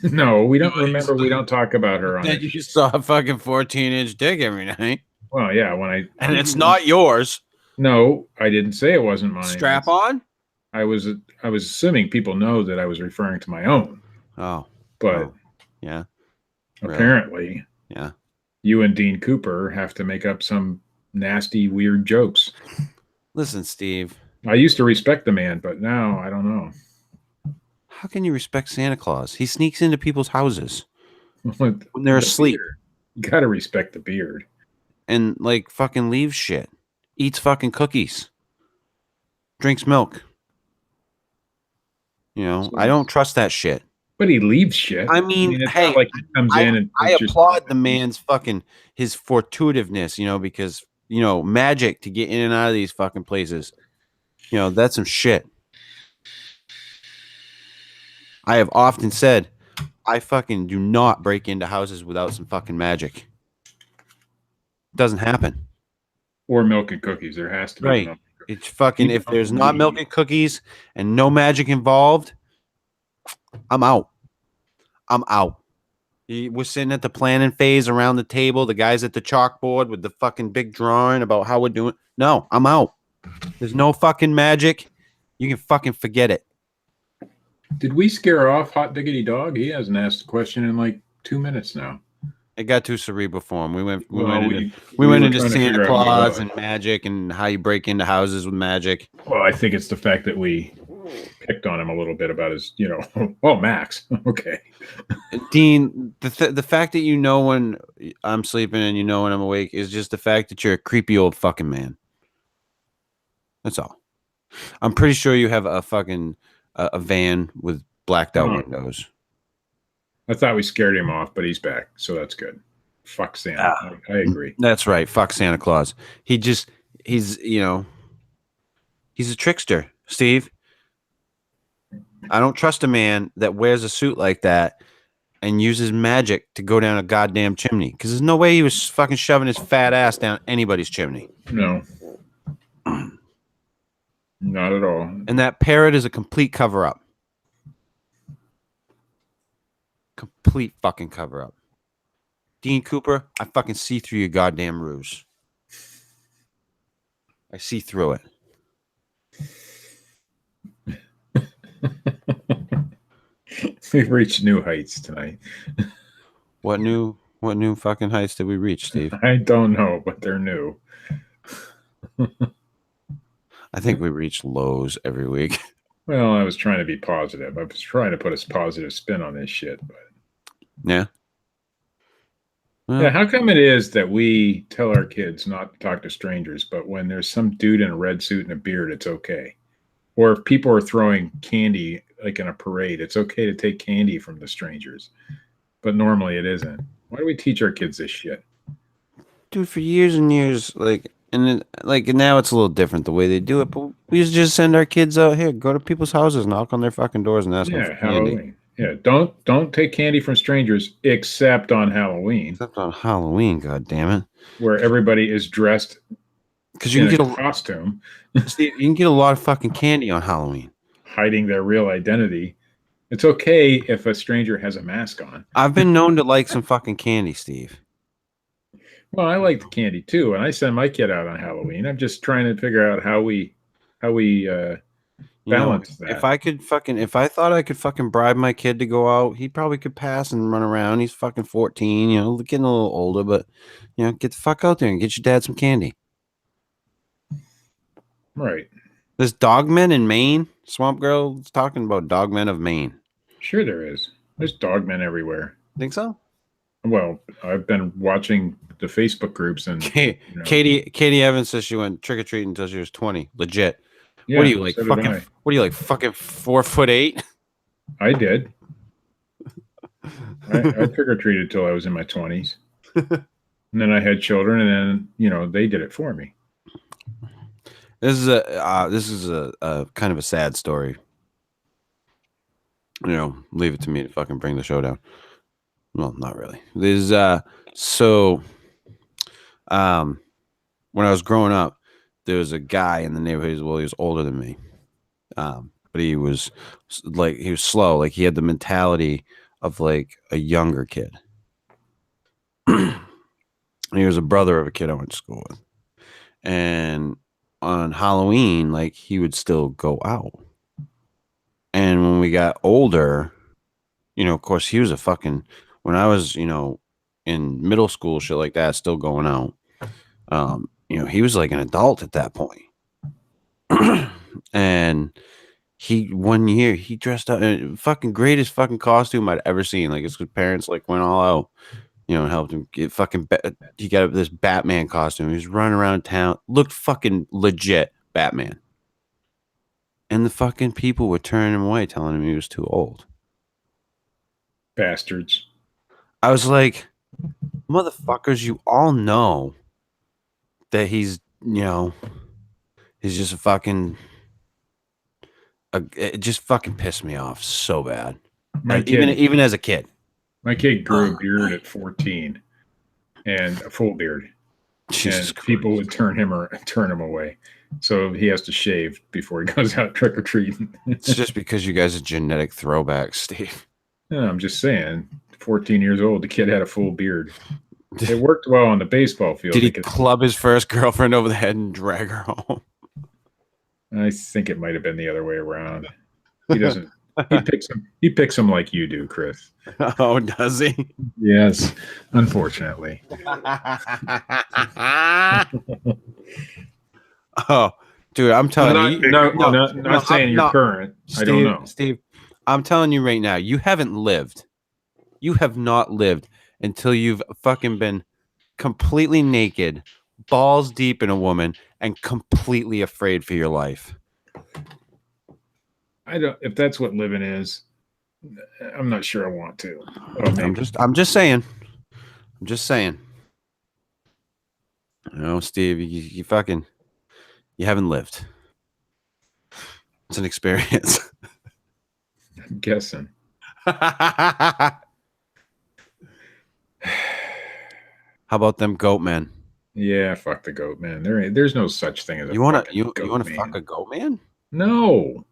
No, we don't remember. We don't talk about her on That it. you saw a fucking 14-inch dick every night. Well, yeah, And it's not yours. No, I didn't say it wasn't mine. Strap on? I was assuming people know that I was referring to my own. Oh. But Oh. Yeah. apparently, Yeah. you and Dean Cooper have to make up some nasty, weird jokes. Listen, Steve. I used to respect the man, but now I don't know. How can you respect Santa Claus? He sneaks into people's houses when they're asleep You got to respect the beard. and like fucking leaves shit. Eats fucking cookies. Drinks milk. You know, I don't trust that shit. But he leaves shit. I mean, it's hey, not like he comes in and I applaud the man's fucking his fortuitiveness, because magic to get in and out of these fucking places. That's some shit. I have often said I fucking do not break into houses without some fucking magic. Doesn't happen. Or milk and cookies. There has to be Right. milk. It's fucking if there's not milk and cookies and no magic involved, I'm out. We're sitting at the planning phase around the table. The guys at the chalkboard with the fucking big drawing about how we're doing. No, I'm out. There's no fucking magic. You can fucking forget it. Did we scare off Hot Diggity Dog? He hasn't asked a question in like 2 minutes now. It got too cerebral for him. We went were into trying to Santa figure out what it Claus was. and magic and how you break into houses with magic. Well, I think it's the fact that we picked on him a little bit about his, oh, Max. Okay. Dean, the fact that when I'm sleeping and when I'm awake is just the fact that you're a creepy old fucking man. That's all. I'm pretty sure you have a fucking a van with blacked out windows. I thought we scared him off, but he's back, so that's good. Fuck Santa. I agree. That's right. Fuck Santa Claus. He's he's a trickster, Steve. I don't trust a man that wears a suit like that and uses magic to go down a goddamn chimney. Because there's no way he was fucking shoving his fat ass down anybody's chimney. No. Not at all. And that parrot is a complete cover-up. Complete fucking cover-up. Dean Cooper, I fucking see through your goddamn ruse. I see through it. We've reached new heights tonight. What new fucking heights did we reach, Steve? I don't know, but they're new. I think we reach lows every week. Well, I was trying to be positive. I was trying to put a positive spin on this shit, but Yeah. Well, yeah, how come it is that we tell our kids not to talk to strangers, but when there's some dude in a red suit and a beard, it's okay? Or if people are throwing candy like in a parade, it's okay to take candy from the strangers, but normally it isn't. Why do we teach our kids this shit? dude, for years and years, and now it's a little different the way they do it, but we used to just send our kids out here, go to people's houses, knock on their fucking doors, and ask them for candy. Halloween. Yeah, don't take candy from strangers except on Halloween. Except on Halloween, god damn it. Where everybody is dressed because you can get a costume. Steve, you can get a lot of fucking candy on Halloween. Hiding their real identity. It's okay if a stranger has a mask on. I've been known to like some fucking candy, Steve. Well, I like the candy too, and I send my kid out on Halloween. I'm just trying to figure out how we balance that. If I thought I could fucking bribe my kid to go out, he probably could pass and run around. He's fucking 14, getting a little older, but get the fuck out there and get your dad some candy. Right. There's dogmen in Maine. Swamp Girl is talking about dogmen of Maine. Sure there is. There's dogmen everywhere. Think so? Well, I've been watching the Facebook groups and Katie Evans says she went trick or treating until she was 20. Legit. Yeah, what are you like fucking 4'8"? I did. I trick or treated till I was in my 20s. And then I had children, and then they did it for me. This is a kind of a sad story. Leave it to me to fucking bring the show down. Well, not really. There's when I was growing up, there was a guy in the neighborhood. Well, he was older than me, but he was slow. Like he had the mentality of like a younger kid. He was a brother of a kid I went to school with, and on Halloween, like he would still go out. And when we got older, of course, he was when I was, in middle school, shit like that, still going out. He was like an adult at that point. And one year he dressed up in fucking greatest fucking costume I'd ever seen. Like his parents went all out, and helped him get he got this Batman costume. He was running around town, looked fucking legit Batman. And the fucking people were turning him away, telling him he was too old. Bastards. I was like, motherfuckers, you all know that he's just a fucking... it just fucking pissed me off so bad. Even as a kid. My kid grew a beard at 14 and a full beard. Jesus and Christ. People would turn him away. So he has to shave before he goes out trick or treating. It's just because you guys are genetic throwbacks, Steve. No, I'm just saying, 14 years old, the kid had a full beard. It worked well on the baseball field. Did he club his first girlfriend over the head and drag her home? I think it might have been the other way around. He doesn't. He picks them like you do, Chris. Oh, does he? Yes, unfortunately. Oh, dude, I'm telling you. Not saying you're current. Steve, I don't know. Steve, I'm telling you right now, you haven't lived. You have not lived until you've fucking been completely naked, balls deep in a woman, and completely afraid for your life. I don't. If that's what living is, I'm not sure I want to. Oh, I'm just saying. I'm just saying. You know, Steve, you fucking, you haven't lived. It's an experience. I'm guessing. How about them goat men? Yeah, fuck the goat man. There's no such thing as a You wanna fucking goat man. fuck a goat man? No,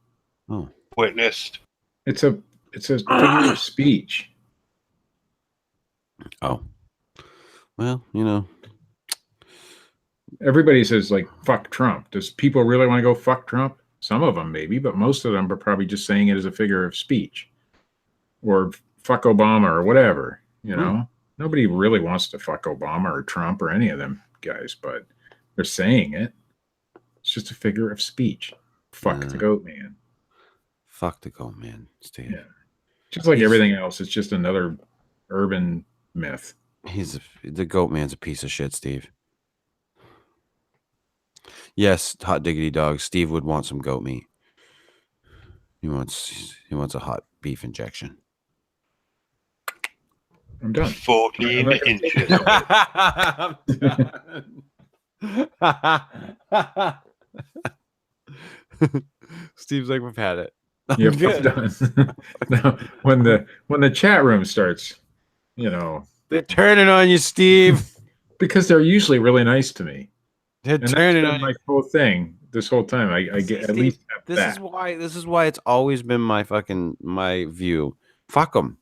Oh, Witnessed. it's a figure of speech. oh. Well, you know. Everybody says like fuck Trump. Does people really want to go fuck Trump? Some of them maybe, but most of them are probably just saying it as a figure of speech, or fuck Obama or whatever. You know, nobody really wants to fuck Obama or Trump or any of them guys, but they're saying it. It's just a figure of speech. Fuck the goat man. Fuck the goat man, Steve. Yeah. Just like everything else, it's just another urban myth. The goat man's a piece of shit, Steve. Yes, hot diggity dog. Steve would want some goat meat. He wants a hot beef injection. I'm done. 14 inches. Steve's like, we've had it. Yep, I'm done. Now, when the chat room starts, you know, they're turning on you, Steve. Because they're usually really nice to me. They're turning on my whole thing this whole time. I get at least this is why it's always been my view. Fuck them.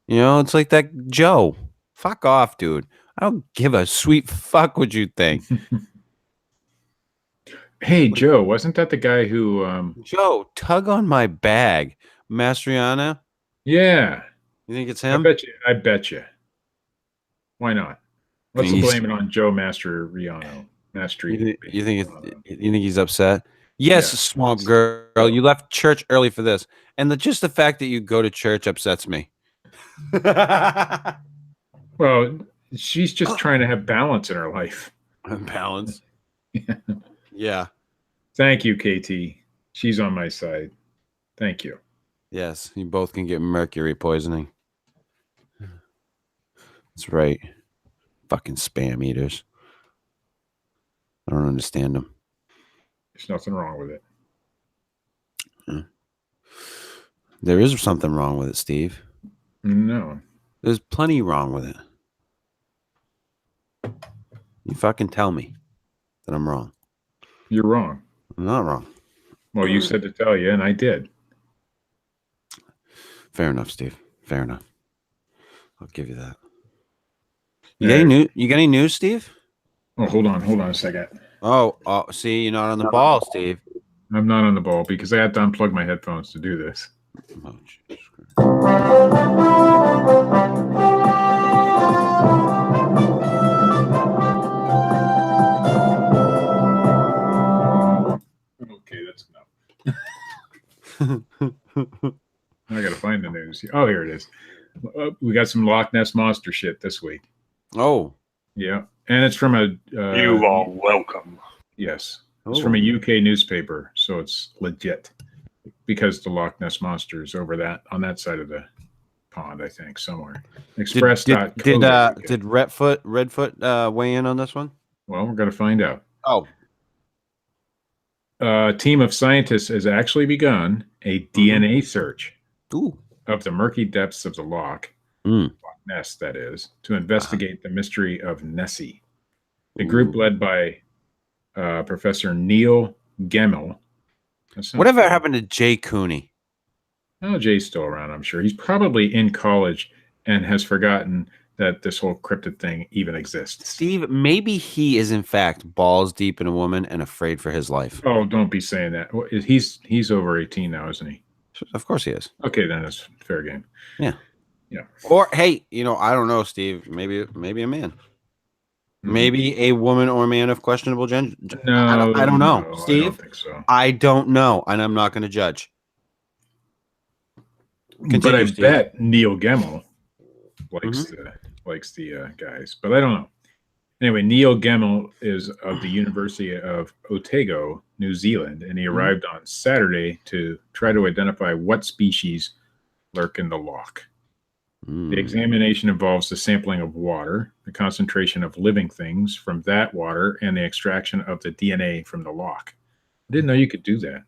You know, it's like that Joe. Fuck off, dude. I don't give a sweet fuck what you think. Hey, Joe, wasn't that the guy who Joe, tug on my bag. Mastriana? Yeah. You think it's him? I bet you. Why not? Let's blame it on Joe Mastriano. You think he's upset? Yes, Swamp Girl. You left church early for this. And just the fact that you go to church upsets me. Well, she's just trying to have balance in her life. Balance? Yeah. Thank you, KT. She's on my side. Thank you. Yes, you both can get mercury poisoning. That's right. Fucking spam eaters. I don't understand them. There's nothing wrong with it. There is something wrong with it, Steve. No. There's plenty wrong with it. You fucking tell me that I'm wrong. You're wrong. I'm not wrong. Well, you said to tell you, and I did. Fair enough, Steve. Fair enough. I'll give you that. You got any news, Steve? Oh, hold on a second. Oh, see, you're not on the ball, Steve. I'm not on the ball because I had to unplug my headphones to do this. Oh, Jesus Christ. Okay, that's enough. I gotta find the news. Oh, here it is. We got some Loch Ness Monster shit this week. Oh. Yeah. And it's from a... you are welcome. Yes. It's from a UK newspaper, so it's legit. Because the Loch Ness Monster is over on that side of the pond, I think, somewhere. Express. Did Redfoot weigh in on this one? Well, we're going to find out. Oh. A team of scientists has actually begun a DNA search of the murky depths of the Loch Ness, that is, to investigate the mystery of Nessie. The group led by Professor Neil Gemmell. Whatever happened to Jay Cooney? Oh, Jay's still around, I'm sure. He's probably in college and has forgotten that this whole cryptid thing even exists. Steve, maybe he is in fact balls deep in a woman and afraid for his life. Oh, don't be saying that. He's over 18 now, isn't he? Of course he is. Okay, then it's fair game. Yeah. Yeah. Or hey, I don't know, Steve. Maybe a man. Maybe a woman or man of questionable gender. No, I don't know, no, Steve. I don't think so. I don't know, and I'm not going to judge. But I bet Neil Gemmell likes the guys, but I don't know. Anyway, Neil Gemmell is of the University of Otago, New Zealand, and he arrived on Saturday to try to identify what species lurk in the loch. The examination involves the sampling of water, the concentration of living things from that water, and the extraction of the DNA from the loch. I didn't know you could do that.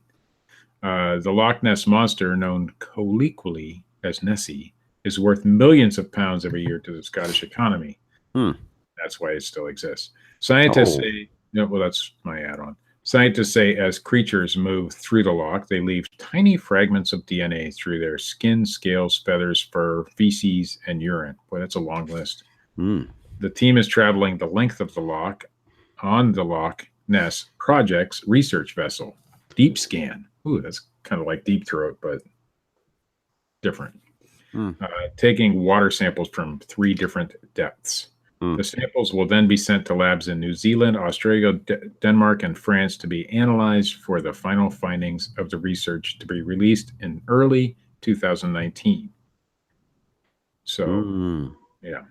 The Loch Ness Monster, known colloquially as Nessie, is worth millions of pounds every year to the Scottish economy. That's why it still exists. Scientists say, that's my add-on. Scientists say as creatures move through the loch, they leave tiny fragments of DNA through their skin, scales, feathers, fur, feces, and urine. Boy, that's a long list. The team is traveling the length of the loch on the Loch Ness Project's research vessel, Deep Scan. Ooh, that's kind of like Deep Throat, but different. Taking water samples from 3 different depths. The samples will then be sent to labs in New Zealand, Australia, Denmark, and France to be analyzed for the final findings of the research to be released in early 2019. So, yeah.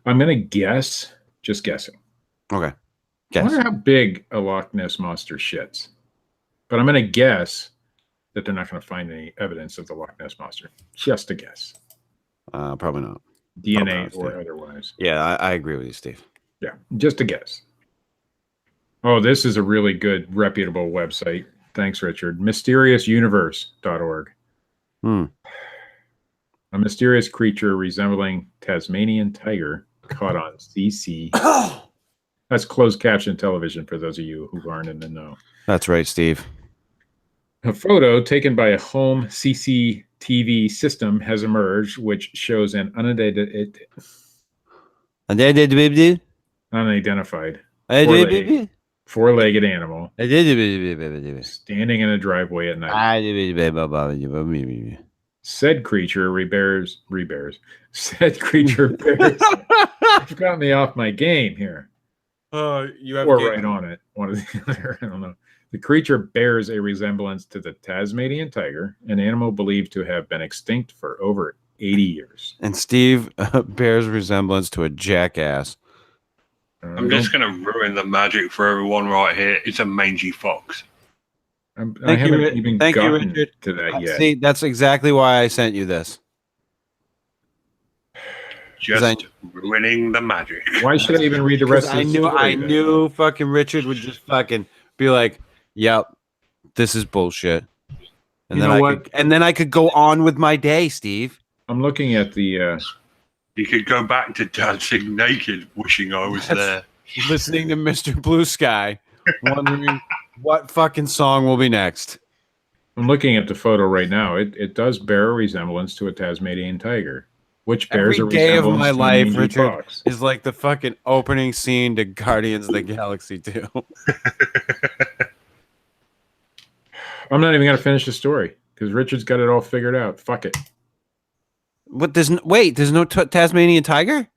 I'm going to guess, just guessing. Okay. I wonder how big a Loch Ness Monster shits. But I'm going to guess that they're not going to find any evidence of the Loch Ness Monster. Just a guess. Probably not. DNA or otherwise. Yeah, I agree with you, Steve. Yeah, just a guess. Oh, this is a really good, reputable website. Thanks, Richard. MysteriousUniverse.org. A mysterious creature resembling Tasmanian tiger caught on CC. That's closed caption television for those of you who aren't in the know. That's right, Steve. A photo taken by a home CCTV system has emerged, which shows an unidentified four-legged animal standing in a driveway at night. Said creature bears. Said creature bears. You've got me off my game here. You have or right on it. One or the other. I don't know. The creature bears a resemblance to the Tasmanian tiger, an animal believed to have been extinct for over 80 years. And Steve bears resemblance to a jackass. I'm just going to ruin the magic for everyone right here. It's a mangy fox. I haven't even gotten to that yet. See, that's exactly why I sent you this. Just ruining the magic. Why should I even read the rest of the story? I knew fucking Richard would just fucking be like, yep, this is bullshit. And then I could go on with my day, Steve. I'm looking at the you could go back to dancing naked, wishing I was there. Listening to Mr. Blue Sky, wondering what fucking song will be next. I'm looking at the photo right now. It does bear a resemblance to a Tasmanian tiger, which bears Every a day of resemblance my to life, a Richard, fox. is like the fucking opening scene to Guardians of the Galaxy 2. I'm not even going to finish the story because Richard's got it all figured out. Fuck it. What? There's no Tasmanian tiger?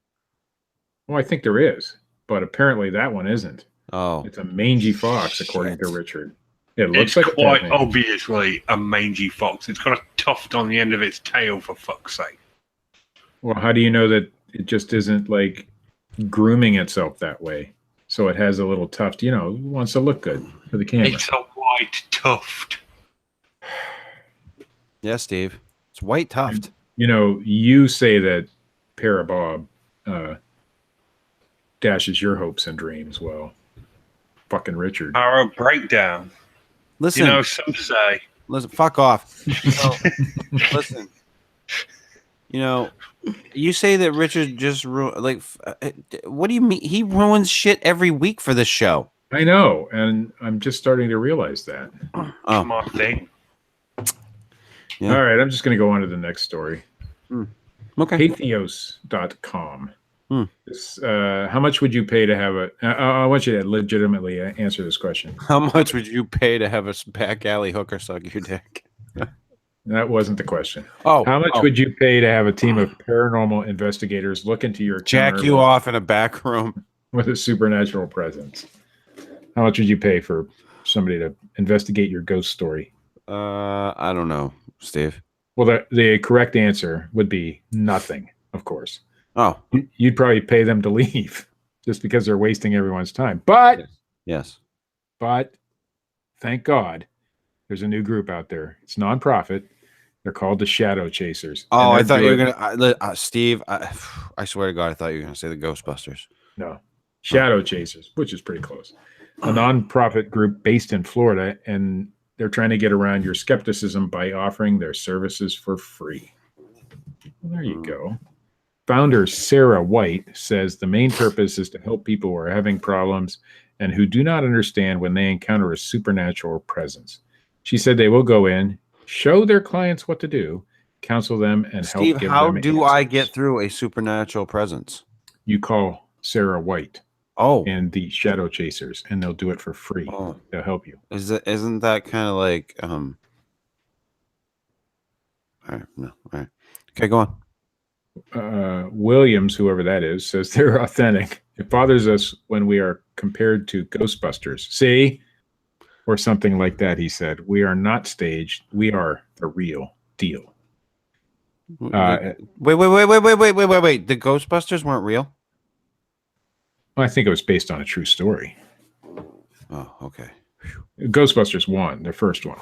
Well, I think there is, but apparently that one isn't. Oh, it's a mangy fox, according to Richard. It looks like quite obviously a mangy fox. It's got a tuft on the end of its tail, for fuck's sake. Well, how do you know that it just isn't like grooming itself that way? So it has a little tuft, wants to look good for the camera. It's a white tuft. Yeah, Steve. It's white tuft. You say that Parabob dashes your hopes and dreams. Well, fucking Richard. Power breakdown. Listen. Some say. Listen, fuck off. Listen. You say that Richard just what do you mean? He ruins shit every week for this show. I know, and I'm just starting to realize that. Come on, thing. Yeah. All right, I'm just going to go on to the next story. Okay. Pathos.com. How much would you pay to have I want you to legitimately answer this question. How much would you pay to have a back alley hooker suck your dick? That wasn't the question. Oh. How much would you pay to have a team of paranormal investigators look into your jack you off in a back room with a supernatural presence? How much would you pay for somebody to investigate your ghost story? I don't know, Steve. Well, the correct answer would be nothing, of course. Oh. You'd probably pay them to leave. just because they're wasting everyone's time. But Yes. thank God, there's a new group out there. It's nonprofit. They're called the Shadow Chasers. Oh, And I they're thought you were doing- gonna, Steve. I swear to God, I thought you were gonna say the Ghostbusters. No, Shadow Chasers, which is pretty close. A nonprofit group based in Florida, and they're trying to get around your skepticism by offering their services for free. Well, there you go. Founder Sarah White says the main purpose is to help people who are having problems and who do not understand when they encounter a supernatural presence. She said they will go in, show their clients what to do, counsel them, and Steve, help give how them do I answers. get through a supernatural presence? You call Sarah White Oh, and the Shadow Chasers, and they'll do it for free. Oh. They'll help you. isn't that kind of like All right, no, all right. Okay, go on. Williams, whoever that is, says they're authentic. It bothers us when we are compared to Ghostbusters. See? Or something like that, he said. We are not staged. We are the real deal. Wait. The Ghostbusters weren't real? I think it was based on a true story. Oh, okay. Ghostbusters 1, their first one.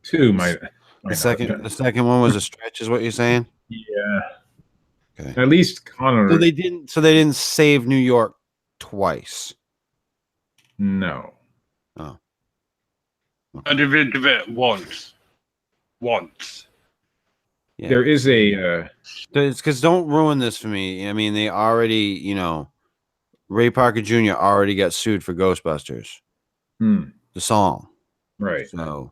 2 might The second one was a stretch, is what you're saying? Yeah. Okay. At least Connor. So they didn't save New York twice. No. Oh. I did it once. Yeah. There is a It's because don't ruin this for me. I mean, they already, Ray Parker Jr. already got sued for Ghostbusters, the song. right. So,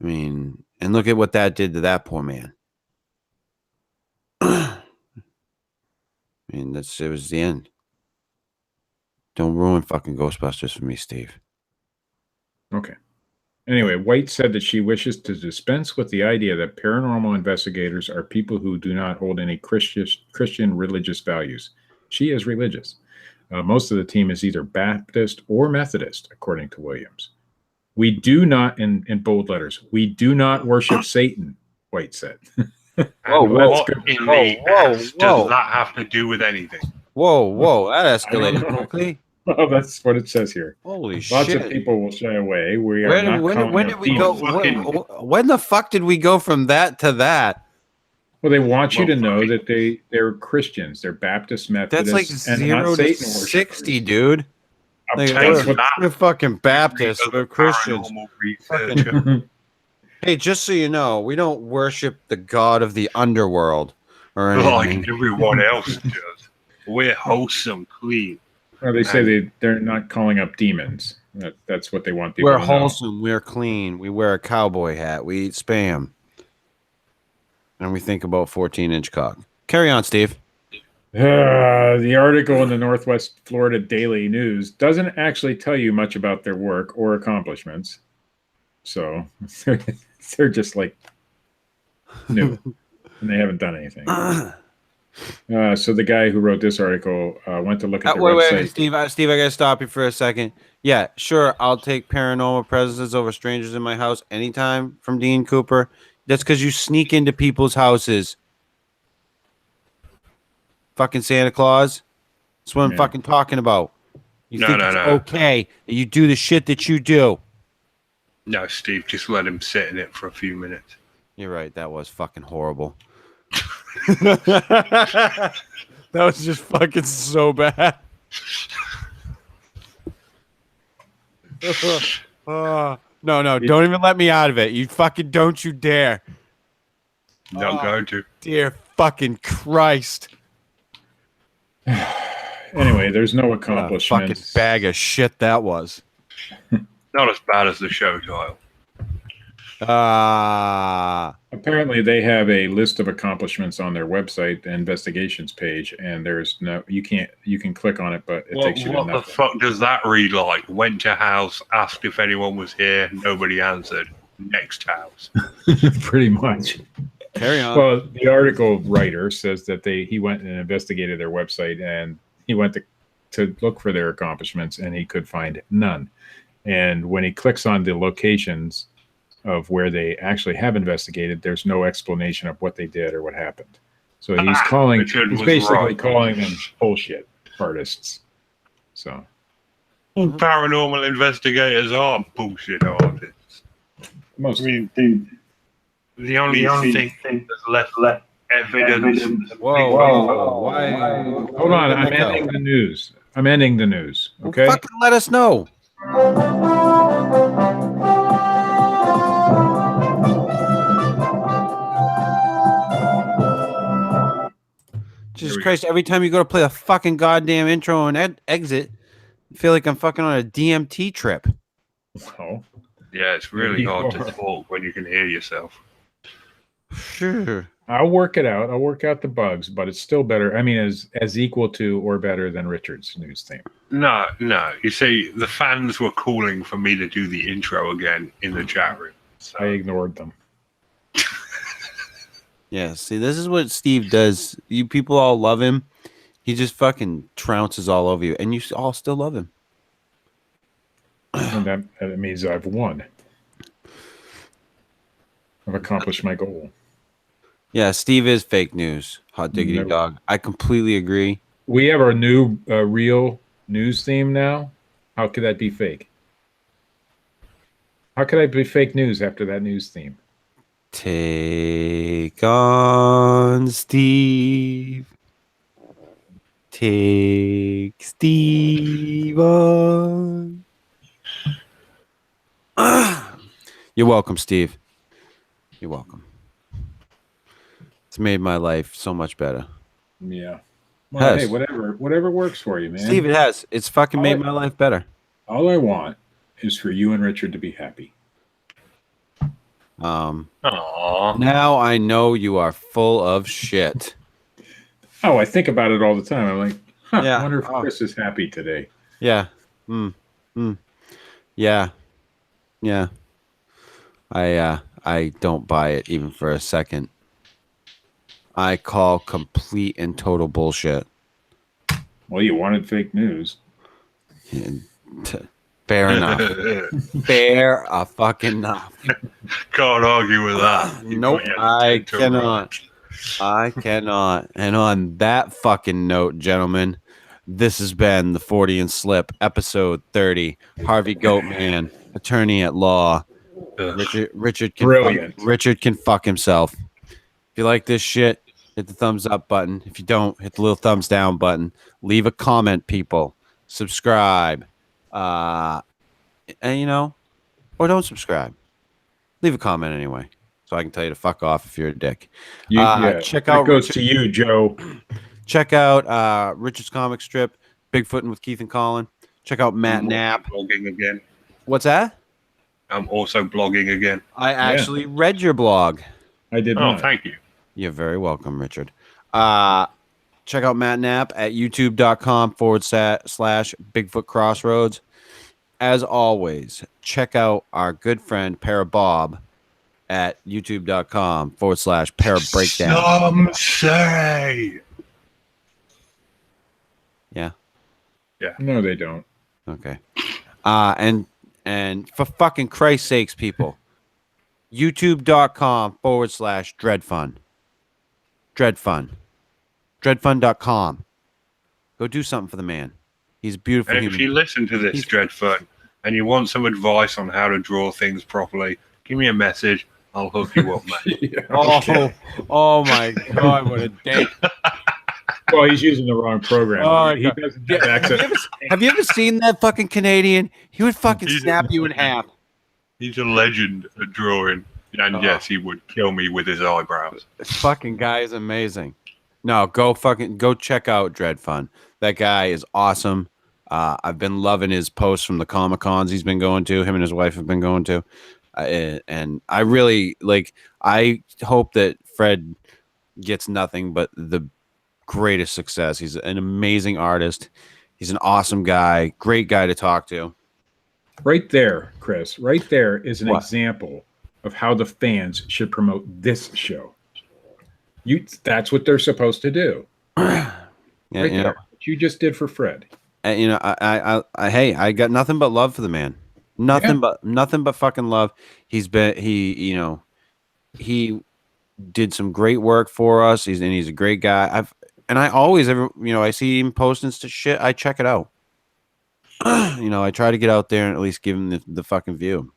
I mean, and look at what that did to that poor man. I mean, it was the end. Don't ruin fucking Ghostbusters for me, Steve. Okay. Anyway, White said that she wishes to dispense with the idea that paranormal investigators are people who do not hold any Christian religious values. She is religious. Most of the team is either Baptist or Methodist, according to Williams. We do not, in bold letters, we do not worship Satan, White said. What in the ass does that have to do with anything? Whoa, that escalated quickly. Well, that's what it says here. Holy shit. Lots of people will shy away. We are not when did we go? When the fuck did we go from that to that? Well, they want you to know that they're Christians. They're Baptist, Methodist. That's like and 0 not to Satan 60, dude. Like, that. we're fucking Baptists. We're Christians. Paranormal researcher. Hey, just so you know, we don't worship the god of the underworld or anything. Like everyone else does. We're wholesome, clean. Well, they say they're not calling up demons. That's what they want people We're to know. wholesome. We're clean. We wear a cowboy hat. We eat Spam. And we think about 14-inch cock. Carry on, Steve. The article in the Northwest Florida Daily News doesn't actually tell you much about their work or accomplishments. So they're just like new, and they haven't done anything. So the guy who wrote this article went to look at their website. Wait, Steve, I gotta stop you for a second. Yeah, sure, I'll take paranormal presences over strangers in my house anytime from Dean Cooper. That's because you sneak into people's houses. Fucking Santa Claus. That's what I'm fucking talking about. You think it's okay that you do the shit that you do. No, Steve, just let him sit in it for a few minutes. You're right. That was fucking horrible. That was just fucking so bad. No, don't even let me out of it. You fucking don't you dare. Not going to. Dear fucking Christ. Anyway, there's no What a accomplishments. fucking bag of shit that was. Not as bad as the show title. Apparently, they have a list of accomplishments on their website, the investigations page, and there's no you can click on it, but it takes you to What nothing. the fuck does that read like? Went to house, asked if anyone was here, nobody answered. Next house. Pretty much. Carry on. Well, the article writer says that he went and investigated their website, and he went to look for their accomplishments, and he could find none. And when he clicks on the locations of where they actually have investigated, there's no explanation of what they did or what happened. So he's basically calling them bullshit artists. So Paranormal investigators are bullshit artists. most I mean, the only thing that's left evidence. Whoa. Why? hold on. I'm ending the news. Well, Okay. fucking let us know. Jesus Christ, every time you go to play the fucking goddamn intro and exit, I feel like I'm fucking on a DMT trip. Well, Yeah, it's really You hard are. to talk when you can hear yourself. Sure. I'll work it out. I'll work out the bugs, but it's still better. I mean, as equal to or better than Richard's news theme. No. You see, the fans were calling for me to do the intro again in the chat room. So. I ignored them. Yeah, see, this is what Steve does. You people all love him. He just fucking trounces all over you, and you all still love him. And that means I've won. I've accomplished my goal. Yeah, Steve is fake news. Hot diggity No. dog. I completely agree. We have our new real news theme now. How could that be fake? How could I be fake news after that news theme? Take on Steve. Take Steve on. You're welcome, Steve. You're welcome. It's made my life so much better. Yeah. Well, Has. hey, whatever works for you, man. Steve, it has. It's fucking made my life better. All I want is for you and Richard to be happy. Aww. Now I know you are full of shit. Oh, I think about it all the time. I'm like, Yeah. I wonder if Chris is happy today. Yeah. Yeah. Yeah. I don't buy it even for a second. I call complete and total bullshit. Well, you wanted fake news. Fair enough. Fair a fucking enough. Can't argue with that. Nope, I cannot. I cannot. And on that fucking note, gentlemen, this has been the Fortean Slip, episode 30. Harvey Goatman, attorney at law. Richard can fuck himself. If you like this shit, hit the thumbs up button. If you don't, hit the little thumbs down button. Leave a comment, people. Subscribe. And or don't subscribe. Leave a comment anyway, so I can tell you to fuck off if you're a dick. Check out. That goes to you, Joe. Check out Richard's comic strip, Bigfootin' with Keith and Colin. Check out Matt Knapp. Blogging again. What's that? I'm also blogging again. I actually read your blog. I did Oh, not. thank you. You're very welcome, Richard. Check out Matt Knapp at youtube.com/bigfootcrossroads. As always, check out our good friend Parabob at youtube.com/parabreakdown. Some say. Yeah. No, they don't. Okay. And for fucking Christ's sakes, people, youtube.com/Dred Funn. Dred Funn. Dredfun.com. Go do something for the man. He's a beautiful And human. if you listen to this, Dred Funn, and you want some advice on how to draw things properly, give me a message. I'll hook you up, mate. Yeah. Oh my God, what a dick. Well, he's using the wrong program. Oh, He doesn't have access. Have you ever seen that fucking Canadian? He would fucking snap you in half. He's a legend at drawing. And yes, he would kill me with his eyebrows. This fucking guy is amazing. No, go check out Dred Funn. That guy is awesome. I've been loving his posts from the Comic Cons he's been going to. Him and his wife have been going to. And I really I hope that Fred gets nothing but the greatest success. He's an amazing artist. He's an awesome guy. Great guy to talk to. Right there, Chris. Right there is an example of how the fans should promote this show. That's what they're supposed to do. Yeah, Right there. What you just did for Fred. I got nothing but love for the man. Nothing but fucking love. He did some great work for us. He's a great guy. I always I see him posting shit. I check it out. I try to get out there and at least give him the fucking view.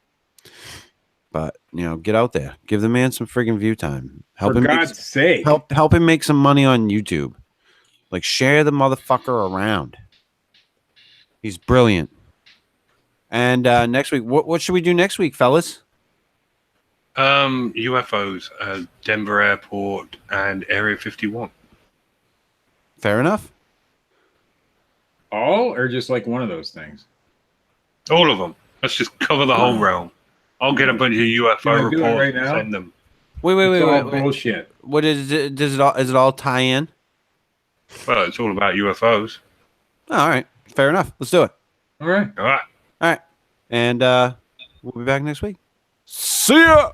But get out there, give the man some friggin' view time. For God's sake, help him make some money on YouTube. Like, share the motherfucker around. He's brilliant. And next week, what should we do next week, fellas? UFOs, Denver Airport, and Area 51. Fair enough. All or just like one of those things? All of them. Let's just cover the whole realm. I'll get a bunch of UFO reports right and now? send them. Wait. Bullshit. What is it? Is it all tie in? Well, it's all about UFOs. Oh, all right. Fair enough. Let's do it. All right. All right. All right. And we'll be back next week. See ya!